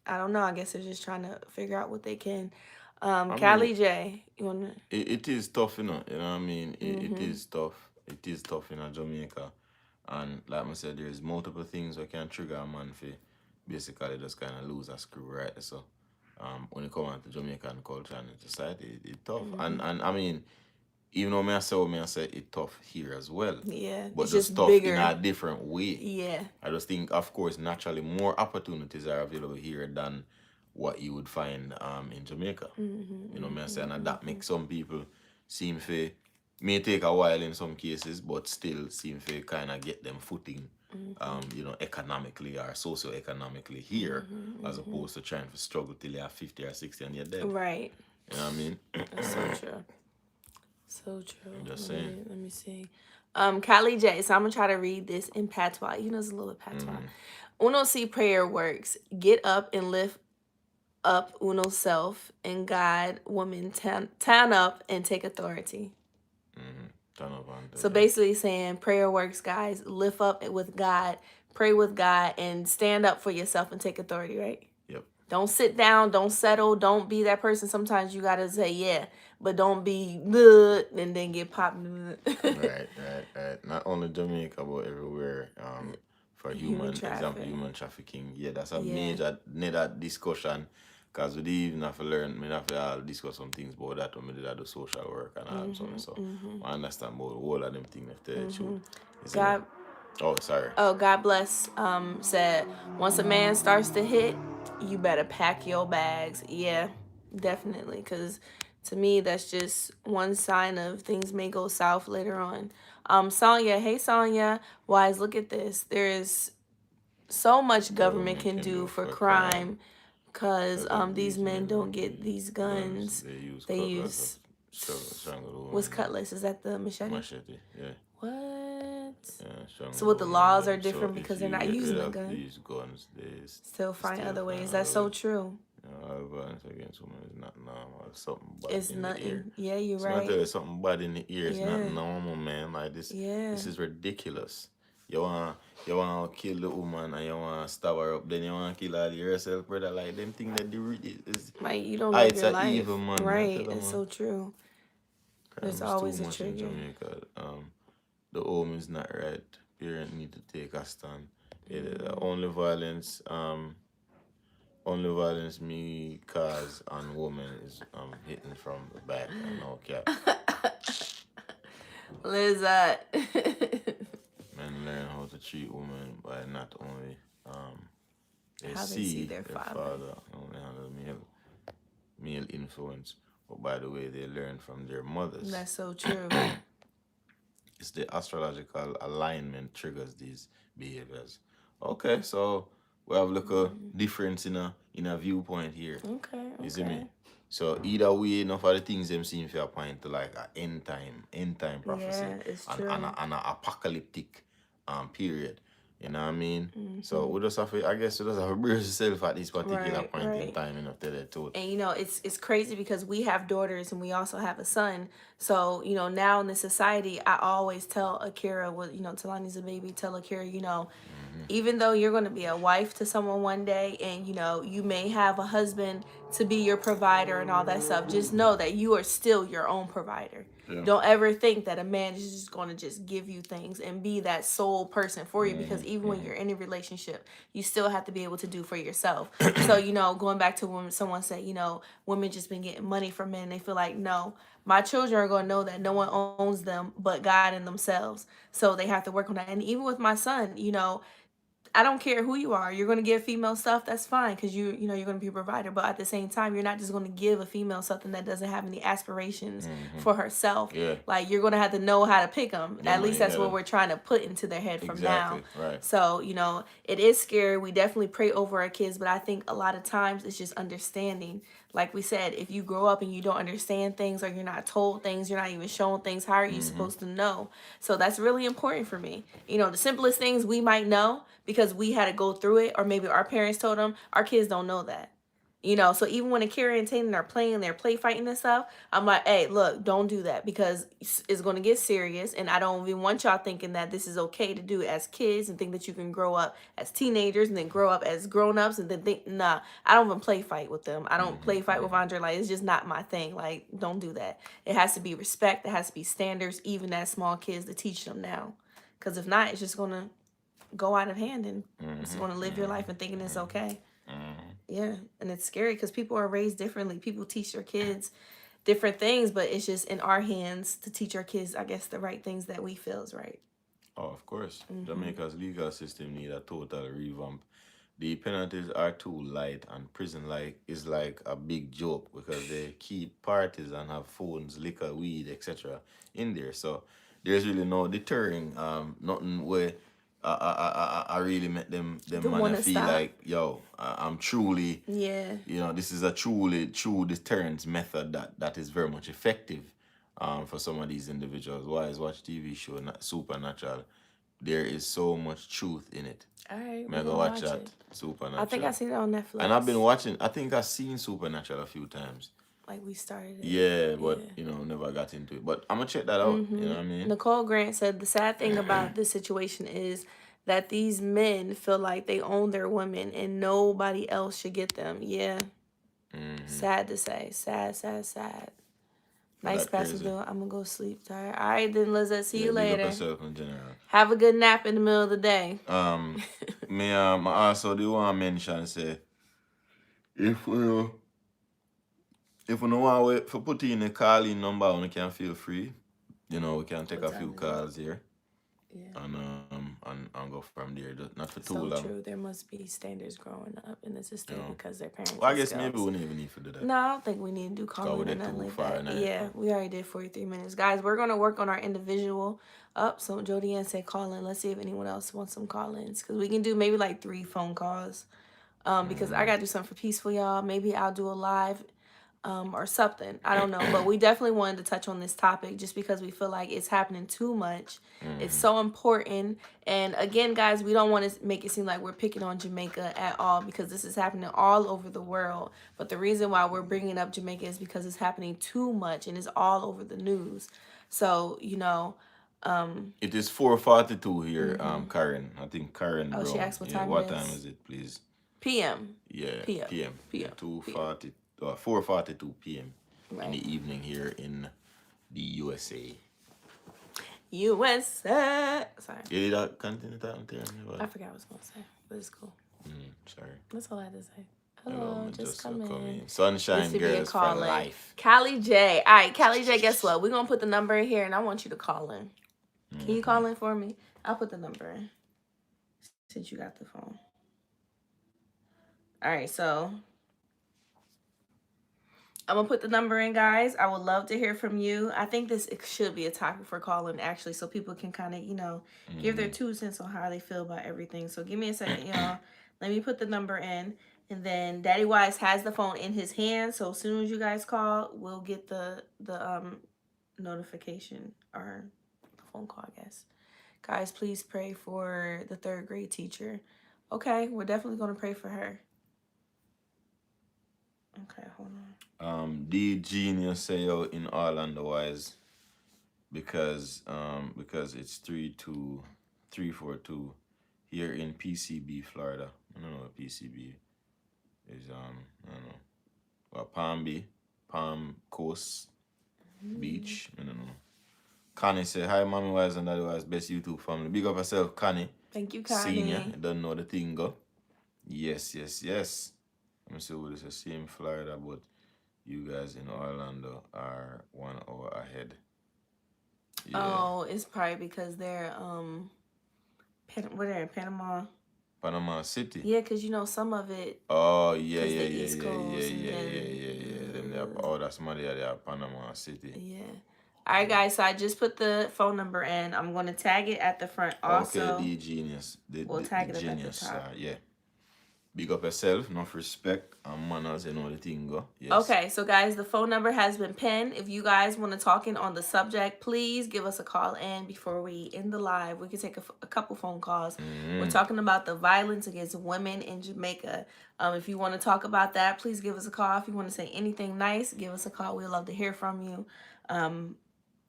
I don't know. I guess they're just trying to figure out what they can. Callie J, you wanna? It is tough, you know. You know what I mean? It is tough. It is tough in Jamaica, and like I said, there's multiple things that can trigger a man for basically just kind of lose a screw, right? So, when it comes to Jamaican culture and society, it's tough. And I mean, even though I say it's tough here as well. Yeah, But it's just just tough bigger. in a different way. Yeah. I just think, of course, naturally more opportunities are available here than what you would find in Jamaica. You know what I'm saying? And that makes some people seem to, may take a while in some cases, but still seem to kind of get them footing, you know, economically or socioeconomically here, as opposed to trying to struggle till you're 50 or 60 and you're dead. Right. You know what I mean? That's so true. So true. I'm just saying. Let me see. Callie J. So I'm gonna try to read this in patois. You know, it's a little patois. Uno see prayer works. Get up and lift up uno self and God, woman, turn up and take authority. Turn up on So basically saying prayer works, guys. Lift up with God, pray with God, and stand up for yourself and take authority, right? Yep. Don't sit down, don't settle, don't be that person. Sometimes you gotta say yeah, but don't be good and then get popped. Right. Not only Jamaica, but everywhere. For human trafficking. Yeah, that's a major discussion. Because we didn't even have to learn, we have to discuss some things about that when we did the social work and all something. So I understand about the whole of them things if they should. God. Oh, sorry. Oh, God bless. Said once a man starts to hit, you better pack your bags. Yeah, definitely. Because to me, that's just one sign of things may go south later on. Sonia, hey Sonia, Wise, look at this. There is so much government can do for crime. Because these men don't get these guns. They use what's cutlass? Is that the machete? Machete, yeah. What? Yeah, so what the laws are different because they're not using a gun. These guns, they still find other ways. That's so true. Violence against women is not normal. Something bad it's in nothing. The ear. Yeah, you're so right. I tell you, something bad in the ear. It's not normal, man. Like this. Yeah. This is ridiculous. You want to kill the woman and you want to stab her up, then you want to kill her yourself, brother. Like them thing that do is like you don't live your life. Evil, man. Right. It's so true. There's always a trigger. In Jamaica. The home is not right. Parents need to take a stand. Only violence me cause on women is hitting from the back and no cap. Lizard. Men learn how to treat women by not only they how see their father only handle male influence, but by the way they learn from their mothers. That's so true. It's the astrological alignment triggers these behaviors. Okay, so we have like a difference in a viewpoint here. Okay. You see me? So either way, enough of the things them seem to point to like an end time prophecy it's true. and an apocalyptic period. You know what I mean? So we just have to, I guess we just have to brace yourself at this particular point in time, you know, tell the truth. And you know, it's crazy because we have daughters and we also have a son. So, you know, now in this society, I always tell Akira, well, you know, Talani's a baby, tell Akira, you know, even though you're going to be a wife to someone one day and, you know, you may have a husband to be your provider and all that stuff, just know that you are still your own provider. Yeah. Don't ever think that a man is just going to just give you things and be that sole person for you, because even when you're in a relationship, you still have to be able to do for yourself. So, you know, going back to when someone said, you know, women just been getting money from men, they feel like, no, my children are going to know that no one owns them but God and themselves. So they have to work on that. And even with my son, you know, I don't care who you are. You're going to give female stuff. That's fine, because you know, you're going to be a provider. But at the same time, you're not just going to give a female something that doesn't have any aspirations for herself. Yeah. Like, you're going to have to know how to pick them. At least that's what we're trying to put into their head from now. Right. So, you know, it is scary. We definitely pray over our kids. But I think a lot of times it's just understanding. Like we said, if you grow up and you don't understand things, or you're not told things, you're not even shown things, how are you supposed to know? So that's really important for me. You know, the simplest things we might know because we had to go through it, or maybe our parents told them. Our kids don't know that. You know, so even when Akira and Tannen are playing, they're play fighting and stuff, I'm like, hey, look, don't do that, because it's going to get serious. And I don't even want y'all thinking that this is okay to do as kids and think that you can grow up as teenagers and then grow up as grown-ups and then think, nah, I don't even play fight with them. I don't play fight with Andre. Like, it's just not my thing. Like, don't do that. It has to be respect. It has to be standards, even as small kids, to teach them now. Because if not, it's just going to go out of hand, and it's going to live your life and thinking it's okay. Yeah, and it's scary because people are raised differently. People teach their kids different things, but it's just in our hands to teach our kids, I guess, the right things that we feel is right. Oh, of course. Jamaica's legal system need a total revamp. The penalties are too light, and prison is like a big joke because they keep parties and have phones, liquor, weed, etc. in there. So there's really no deterring. Nothing where I really make them man feel stop. Like, yo, I'm truly, you know, this is a truly true deterrence method that is very much effective for some of these individuals. Why is watch TV show Supernatural? There is so much truth in it. All right, I'm gonna watch that. Supernatural. I think I seen it on Netflix. And I've been watching. I think I've seen Supernatural a few times. Like, we started it. Yeah, but you know, never got into it. But I'm gonna check that out. You know what I mean? Nicole Grant said the sad thing about this situation is that these men feel like they own their women and nobody else should get them. Yeah. Sad to say. Sad. Nice passing bill. I'm gonna go sleep tired. All right, then, Lizette. See you later. Have a good nap in the middle of the day. Me also do want to mention, say, if we don't want to wait for put in a calling number, we can feel free. You know, we can take a few calls here. Yeah. And go from there. Not for too long. So true. There must be standards growing up in the system, because their parents. Well, I guess maybe we don't even need to do that. No, I don't think we need to do calling or nothing like that. Yeah, we already did 43 minutes. Guys, we're going to work on our individual up. So Jody Ann said call in. Let's see if anyone else wants some call-ins, because we can do maybe like 3 phone calls. Because I got to do something for Peaceful, y'all. Maybe I'll do a live or something. I don't know. But we definitely wanted to touch on this topic just because we feel like it's happening too much. It's so important. And again, guys, we don't want to make it seem like we're picking on Jamaica at all, because this is happening all over the world. But the reason why we're bringing up Jamaica is because it's happening too much and it's all over the news. So, you know. It is 4:42 here, Karen. I think Karen. Oh, she asked what time what time is it, please? PM. Yeah, PM. 2:40. 4:42 p.m. in the evening here in the USA. USA. Sorry. You did continue that there? I forgot what I was going to say, but it's cool. Sorry. That's all I had to say. Hello, just come in. Sunshine Girls for life. Callie J. All right, Callie J, guess what? We're going to put the number in here, and I want you to call in. Can you call in for me? I'll put the number in since you got the phone. All right, so I'm going to put the number in, guys. I would love to hear from you. I think it should be a topic for calling, actually, so people can kind of, you know, give their 2 cents on how they feel about everything. So give me a second, y'all. Let me put the number in. And then Daddy Wise has the phone in his hand. So as soon as you guys call, we'll get the notification, or the phone call, I guess. Guys, please pray for the 3rd grade teacher. Okay, we're definitely going to pray for her. Okay, hold on. The genius say yo in Orlando wise because it's 342 here in PCB, Florida. I don't know what PCB is. I don't know. Well, Palm Coast Beach. I don't know. Connie say, hi, mommy wise and daddy wise, best YouTube family. Big up yourself, Connie. Thank you, Connie. Senior. You don't know the thing go. Yes. Let me see what this is. Same Florida, but you guys in Orlando are 1 hour ahead. Yeah. Oh, it's probably because they're in Panama. Panama City. Yeah, because you know some of it. Oh yeah. Oh, that's money. They are Panama City. Yeah. All right, guys. So I just put the phone number in. I'm going to tag it at the front also. Okay, the genius. We'll tag it genius, up at the top. Yeah. Big up yourself, enough respect and manners, you know the thing go. Yes. Okay, so guys, the phone number has been pinned. If you guys want to talk in on the subject, please give us a call in before we end the live. We can take a couple phone calls. We're talking about the violence against women in Jamaica. If you want to talk about that, please give us a call. If you want to say anything nice, give us a call. We'd love to hear from you.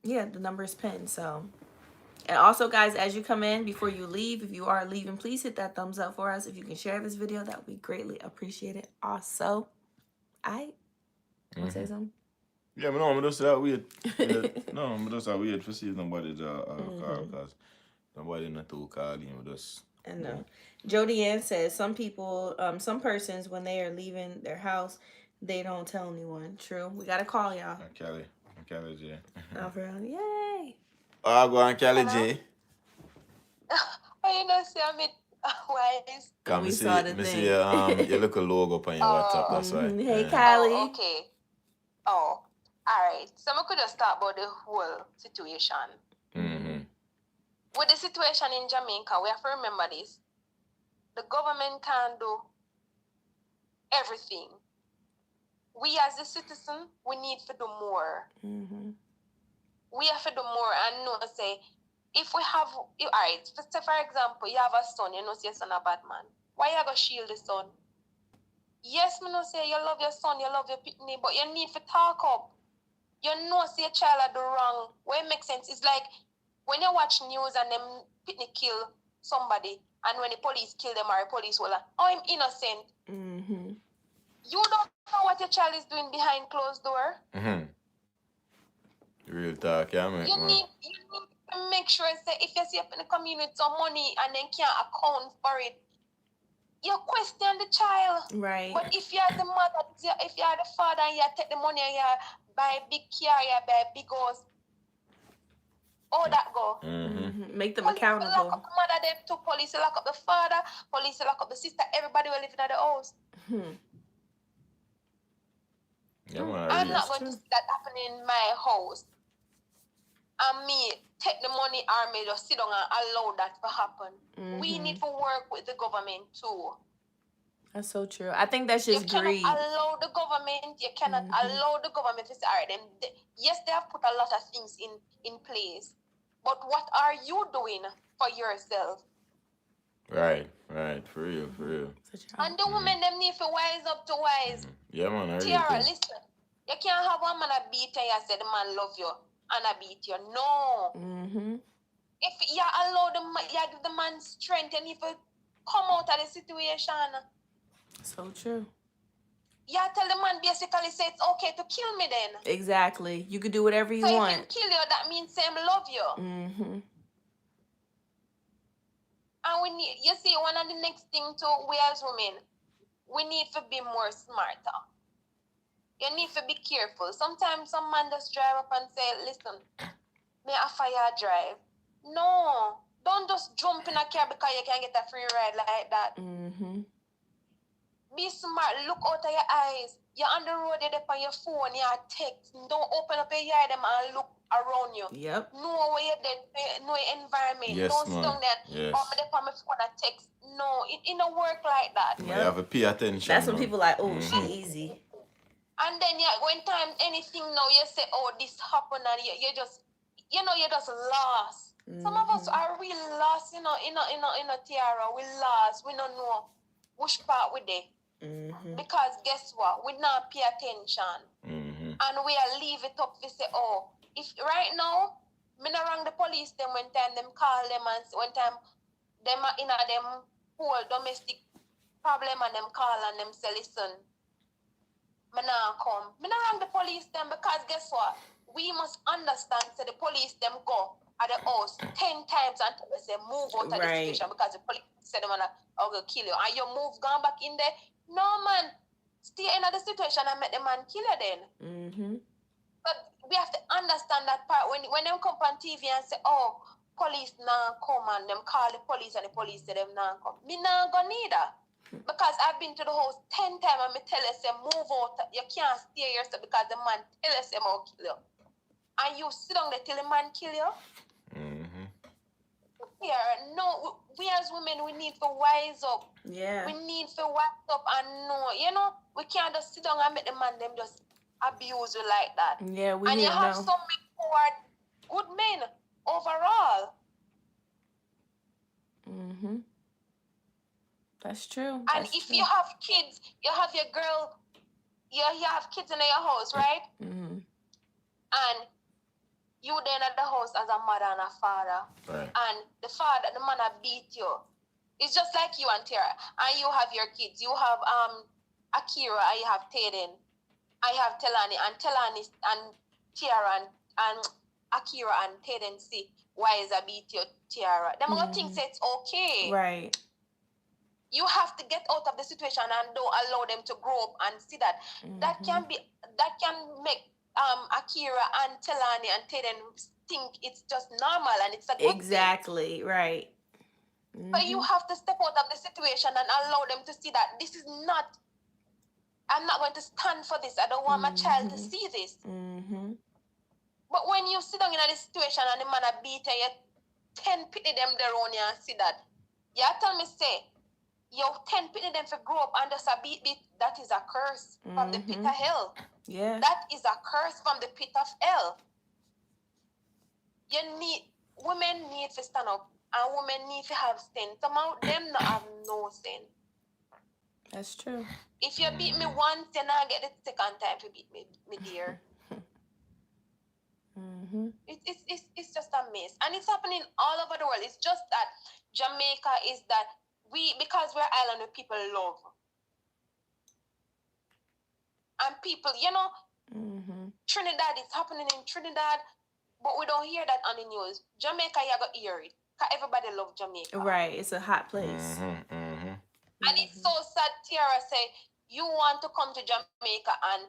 Yeah, the number is pinned, so... And also, guys, as you come in, before you leave, if you are leaving, please hit that thumbs up for us. If you can share this video, that would be greatly appreciated. Also, want to say something? Yeah, but no, I'm just that weird. I'm just that weird to see nobody call because nobody not to call him. Just. I know. Jody Ann says some people, some persons, when they are leaving their house, they don't tell anyone. True. We got to call y'all. Kelly J. Oh, for real. Yay. Oh, go on, Kelly J. You know, see, I'm wise. Come we saw the thing. You look a logo up on your WhatsApp, that's why. Hey, Kylie. Oh, okay. Oh, all right. So I could just talk about the whole situation. With the situation in Jamaica, we have to remember this. The government can't do everything. We as a citizen, we need to do more. We have to do more and know, say, if we have, all right, say for example, you have a son, you know, say your son a bad man. Why you going to shield the son? Yes, me know say you love your son, you love your pitney, but you need to talk up. You know say your child are do wrong. Where it makes sense, it's like when you watch news and them pitney kill somebody, and when the police kill them or the police will like, oh, I'm innocent. You don't know what your child is doing behind closed door. Real talk, yeah, man. You need to make sure say if you see up in the community some money and then can't account for it, you question the child. Right. But if you are the mother, if you are the father and you take the money and you buy big car, you buy big house, all that go. Make them police accountable. Lock up the mother, them two police lock up the father, police lock up the sister, everybody will live in the house. Yeah, man, I'm not going to see that happening in my house. And me take the money or me just sit down and allow that to happen. We need to work with the government too. That's so true. I think that's just greed. You cannot allow the government. You cannot allow the government to say, all right, yes, they have put a lot of things in place. But what are you doing for yourself? Right, for real. And the women, them need to wise up to wise. Yeah, man, I Tiara, listen. You can't have one man a beat and you say the man love you and a beat you. No. If you allow you give the man strength and if you come out of the situation. So true. You tell the man basically say it's okay to kill me then. Exactly. You could do whatever you want. If he kill you, that means him love you. And we need, you see, one of the next thing too, we as women, we need to be more smarter. You need to be careful. Sometimes some man just drive up and say, listen, may I fire drive? No. Don't just jump in a car because you can get a free ride like that. Be smart. Look out of your eyes. You're on the road, you're on your phone, you're text. Don't open up your eye them and look around you. Yep. Know where you're dead, know your environment. Yes, don't sit down there. Yes. Oh, they on my phone and text. No, it don't work like that. You have to pay attention. That's when people like, oh, she easy. And then when time anything now you say, oh, this happened and you just, you're just lost. Some of us are really lost, Tiara. We lost. We don't know which part we there. Because guess what? We not pay attention. And we are leave it up to say, oh, if right now, me not wrong the police them when time them call them and when time them in a them whole domestic problem and them call and them say, listen, me not come. Me not wrong the police them because guess what? We must understand so the police them go at the house 10 times until they say move out of the situation because the police say them wanna kill you. And you move gone back in there. No man, stay in the situation and make the man kill you then. But we have to understand that part when them come on TV and say, oh, police now come and them call the police and the police say them now come. Me not go neither. Because I've been to the house 10 times and me tell you say move out. You can't stay here because the man tell you say I'll kill you. And you sit down there till the man kill you. Here, no, we as women, we need to wise up. Yeah. We need to wise up and know, we can't just sit down and make the man them just abuse you like that. Yeah, we and need you have to know. some men who are good men overall. That's true. And if you have kids, you have your girl, you have kids in your house, right? And you then at the house as a mother and a father. Right. And the man beat you. It's just like you and Tiera. And you have your kids. You have Akira, I have Tayden. I have Telani and Tiera and Akira and Tayden see why is I beat you, Tiera. Them all things say it's okay. Right. You have to get out of the situation and don't allow them to grow up and see that. That can make Akira and Telani and Tayden think it's just normal and it's a good Exactly, right. But you have to step out of the situation and allow them to see that this is not, I'm not going to stand for this. I don't want my child to see this. But when you sit down in a situation and the man a beat you 10 pity them there on you and see that. You tell me say, you 10 pity them for grow up and just a beat, that is a curse from the pit of hell. Yeah. That is a curse from the pit of hell. Women need to stand up and women need to have sin. Some of them not have no sin. That's true. If you beat me once, you not get the second time to beat me dear. It's just a mess. And it's happening all over the world. It's just that Jamaica is that because we're island where people love. And people, Trinidad, it's happening in Trinidad, but we don't hear that on the news. Jamaica, you got to hear it. Because everybody loves Jamaica. Right, it's a hot place. And it's so sad, Tiara say, you want to come to Jamaica and,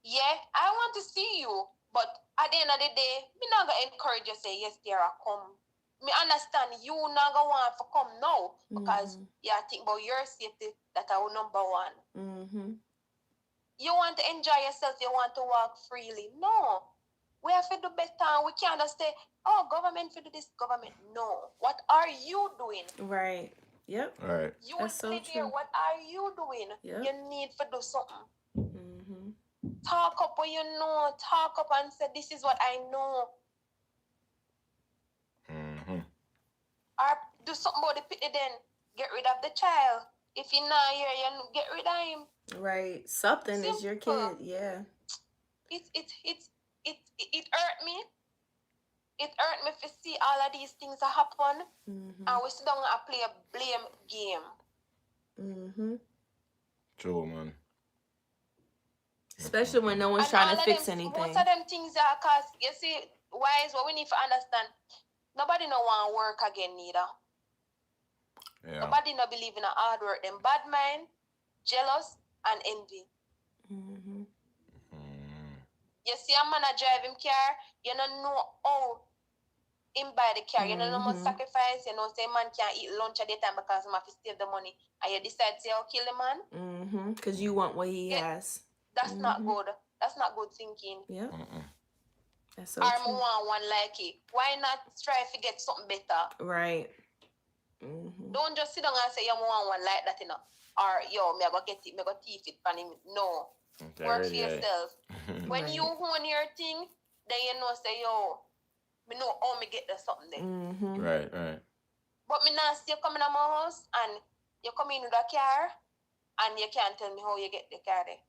yeah, I want to see you. But at the end of the day, me not going to encourage you say, yes, Tiara, come. Me understand you not going to want to come now because you think about your safety that are number one. You want to enjoy yourself, you want to walk freely. No. We have to do better. We can't just say, oh, government for do this, government. No. What are you doing? Right. Yep. All right. You will live here. What are you doing? Yep. You need to do something. Talk up what you know. Talk up and say, this is what I know. Or do something about the pity then. Get rid of the child. If you're not here, you get rid of him. Right. Something is your kid. Yeah. It hurt me. It hurt me to see all of these things happen. And we sit down and play a blame game. True, man. Especially when no one's trying to fix anything. Most of them things are because, you see, why is what we need to understand. Nobody no want to work again neither. Yeah. Nobody no believe in a hard work. Them bad mind, jealous, and envy. You see a man a drive him car, you don't know how him buy the car. You don't know how much sacrifice. You know, say man can't eat lunch at the time because he have to save the money. And you decide to say, oh, kill the man. Because you want what he has. That's not good. That's not good thinking. Yeah. That's so true. true. Want one like it. Why not strive to get something better? Right. Don't just sit down and say you want one like that, Or yo, me I go get it, me I go teeth it from him. No. Work for yourself. When you own your thing, then you know say, yo, me know how me get there something there. Right. But me not see you coming to my house and you come in with a car and you can't tell me how you get the car there.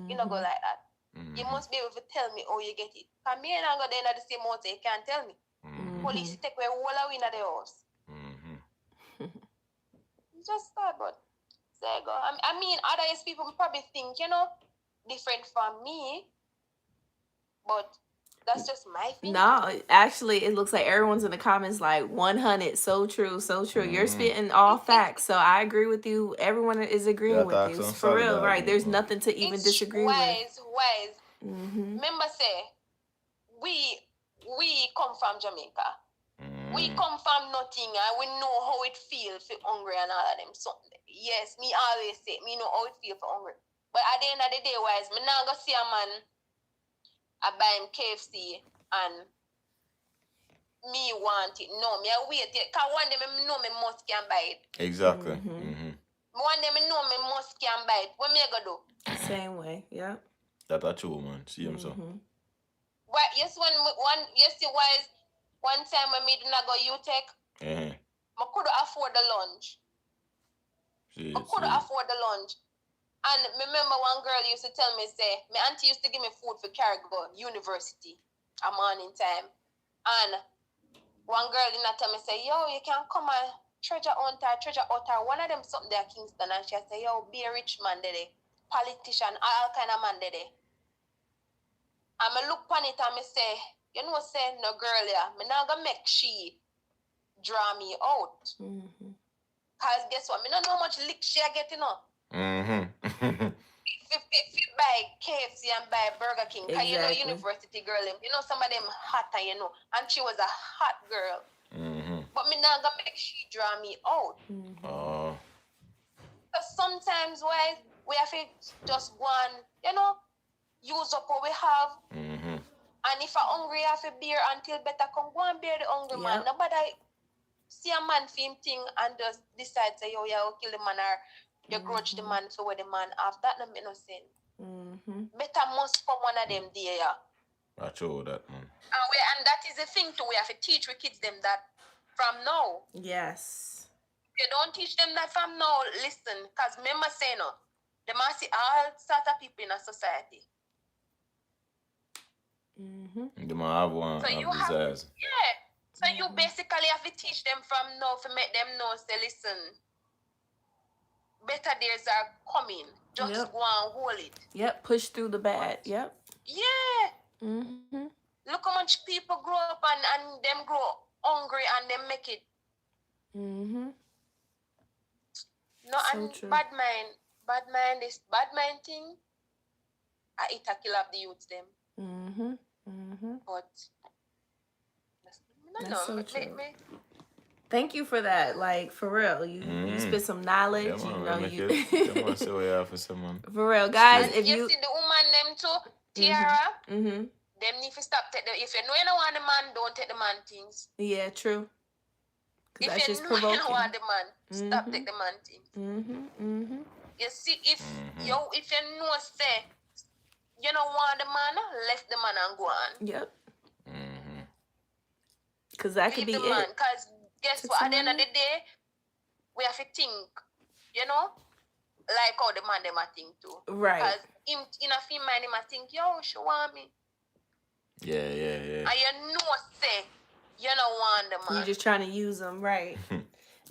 You don't go like that. You must be able to tell me how you get it. Because me and I go there in the same house, you can't tell me. Police take away all the way in the house. Just that, but there you go. I mean, other people probably think, you know, different from me, but that's just my thing. No, actually, it looks like everyone's in the comments like 100. So true, so true. You're spitting all facts, so I agree with you. Everyone is agreeing with you. For real, right? There's nothing to even disagree with. Wise. Remember, say we come from Jamaica. We come from nothing and we know how it feels for hungry and all of them. So, yes, me always say, me know how it feels for hungry. But at the end of the day, wise, me now go see a man, I buy him KFC and me want it. No, me I wait it. Because one day me know me must can buy it. Exactly. One day me know me must can buy it. What me I go do? Same way, yeah. That's true, man. See him so. But yes, wise. One time when me didn't go UTech, I could afford the lunch. And remember one girl used to tell me, say, my auntie used to give me food for carry go university a morning time. And one girl didn't tell me, say, yo, you can come and treasure hunter. One of them something there Kingston. And she say, yo, be a rich man there. Politician, all kind of man there. And I look on it and I say, you know, say no girl yeah, me not gonna make she draw me out. Cause guess what? Me not know how much lick she get, you know. If buy KFC and buy Burger King, cause you know university girl, you know some of them hotter, you know, and she was a hot girl. But me not gonna make she draw me out. So sometimes why we have to just go and, you know, use up what we have. And if I'm hungry, I have to beer until better come. Go and bear the hungry man. Nobody see a man film thing and just decide, say, yo, yeah, I'll kill the man or you grudge the man for what the man have. That don't make no sense. Better must come one of them there, yeah. I show that, man. And that is the thing too. We have to teach we kids them that from now. Yes. If you don't teach them that from now, listen. Because remember saying, no, they must see all sorts of people in a society. They might have one so of you have, desires. So you basically have to teach them from now to make them know, say, listen, better days are coming. Just go and hold it. Push through the bad. Yeah. Look how much people grow up and them grow hungry and them make it. No, so and true. Bad mind thing, it a kill up the youths them. But that's so true. Thank you for that. Like, for real, you spit some knowledge. Yeah, man, you know, you. For someone. For real, guys. If you see the woman them too, Tiara, them need to stop take them. If you know you don't want the man, don't take the man things. Yeah, true. If that's you just know provoking. you don't want the man, stop take the man things. You see, if you know say you don't want the man, left the man and go on. Because that could be the man. Because guess what? At the end of the day, we have to think, you know, like how the man them a think too. Right. Because in a female mind, him a think, yo, she want me. Yeah. And you know, say, you don't want the man. You're just trying to use him, right?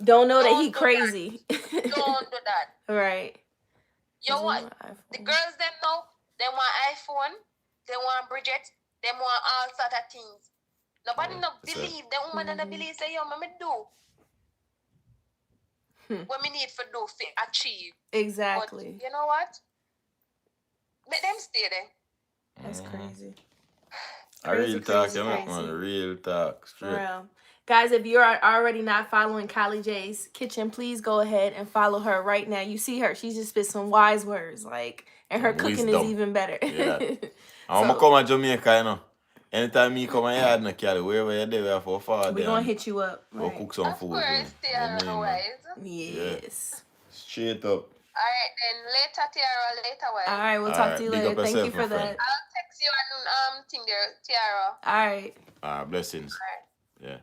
Don't know that he crazy. Don't do that. Right. You know what? The girls them know, they want iPhone, they want Bridget, they want all sort of things. Nobody not believe, the woman and believe, say, yo, me do. What me need for do to achieve. Exactly. But you know what? Let them stay there. That's crazy. Real talk, man. Real talk. Straight. For real. Guys, if you're already not following Kylie J's Kitchen, please go ahead and follow her right now. You see her. She just spit some wise words. And her cooking is even better. Yeah. I'm going to come to Jamaica, you know. Anytime me come and yard, no, Cali, wherever you're there, we have for far. We're going to hit you up. Go cook some food. Of course, Tiara. Yes. Straight up. All right, then. Later, Tiara. Later, wise. All right, we'll talk to you later. Thank you for that. I'll text you and thing there, Tiara. All right. Blessings. All right. Yeah.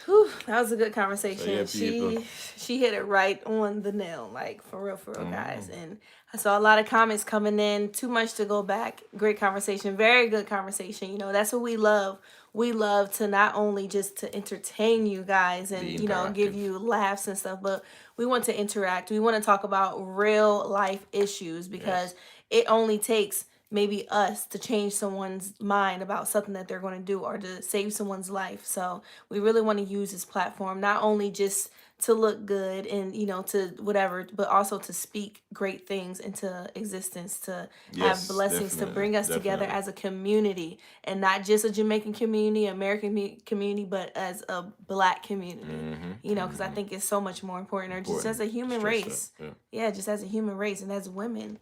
Whew, that was a good conversation. So, yeah, she hit it right on the nail, like for real, guys. And I saw a lot of comments coming in. Too much to go back. Great conversation, very good conversation. You know, that's what we love. We love to not only just to entertain you guys and you know give you laughs and stuff, but we want to interact. We want to talk about real life issues because it only takes maybe us to change someone's mind about something that they're going to do or to save someone's life. So we really want to use this platform not only just to look good and you know to whatever, but also to speak great things into existence, to have blessings, to bring us together as a community, and not just a Jamaican community, American community, but as a Black community. You know, because I think it's so much more important, or just as a human race. Yeah, just as a human race and as women.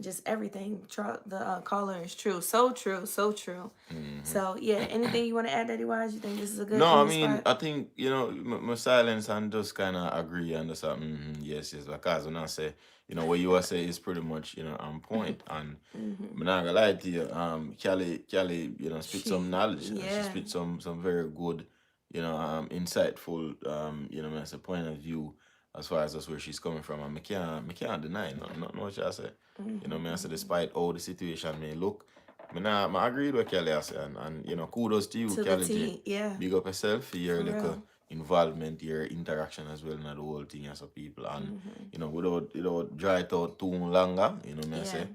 Just everything. The caller is true. So true. So true. So, yeah, anything you want to add, Daddy Wise? You think this is a good No, I mean, spot? I think, you know, my silence and just kind of agree and just, yes, because when I say, you know, what you are saying is pretty much, you know, on point. And I'm not gonna lie to you, Kelly, you know, spit some knowledge. She spit some very good, you know, insightful, you know, as a point of view as far as that's where she's coming from. And I can't deny, not what I say. You know, I say, despite all the situation may look, I agree with Kelly and you know, kudos to you, Kelly J. Big up yourself for your little involvement, your interaction as well in the whole thing as a people. And you know, without dry it out too longer, you know I say,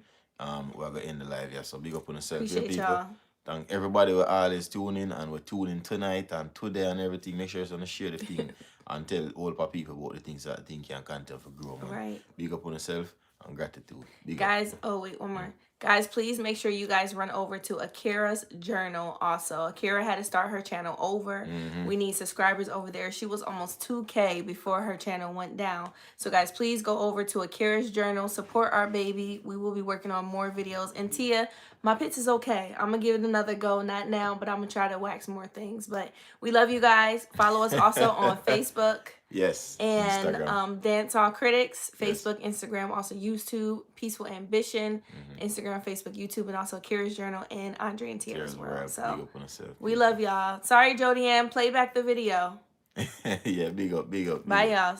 we're gonna end the live here. So big up on yourself. Appreciate people. Y'all. Thank everybody who always tuning and we're tuning tonight and today and everything. Make sure you're gonna share the thing and tell all the people about the things that I think can continue to grow, man. Right. Big up on yourself and gratitude. Big guys, up. oh wait, one more. Guys, please make sure you guys run over to Akira's journal also. Akira had to start her channel over. We need subscribers over there. She was almost 2K before her channel went down. So guys, please go over to Akira's journal. Support our baby. We will be working on more videos. And Tia, my pits is okay. I'm going to give it another go. Not now, but I'm going to try to wax more things. But we love you guys. Follow us also on Facebook. Yes. And Dancehall Critics, Facebook, Instagram, also YouTube, Peaceful Ambition, Instagram, Facebook, YouTube, and also Akira's Journal and Andre&Tiera World. So we love y'all. Sorry, Jody Ann, play back the video. Yeah, big up. Bye, y'all.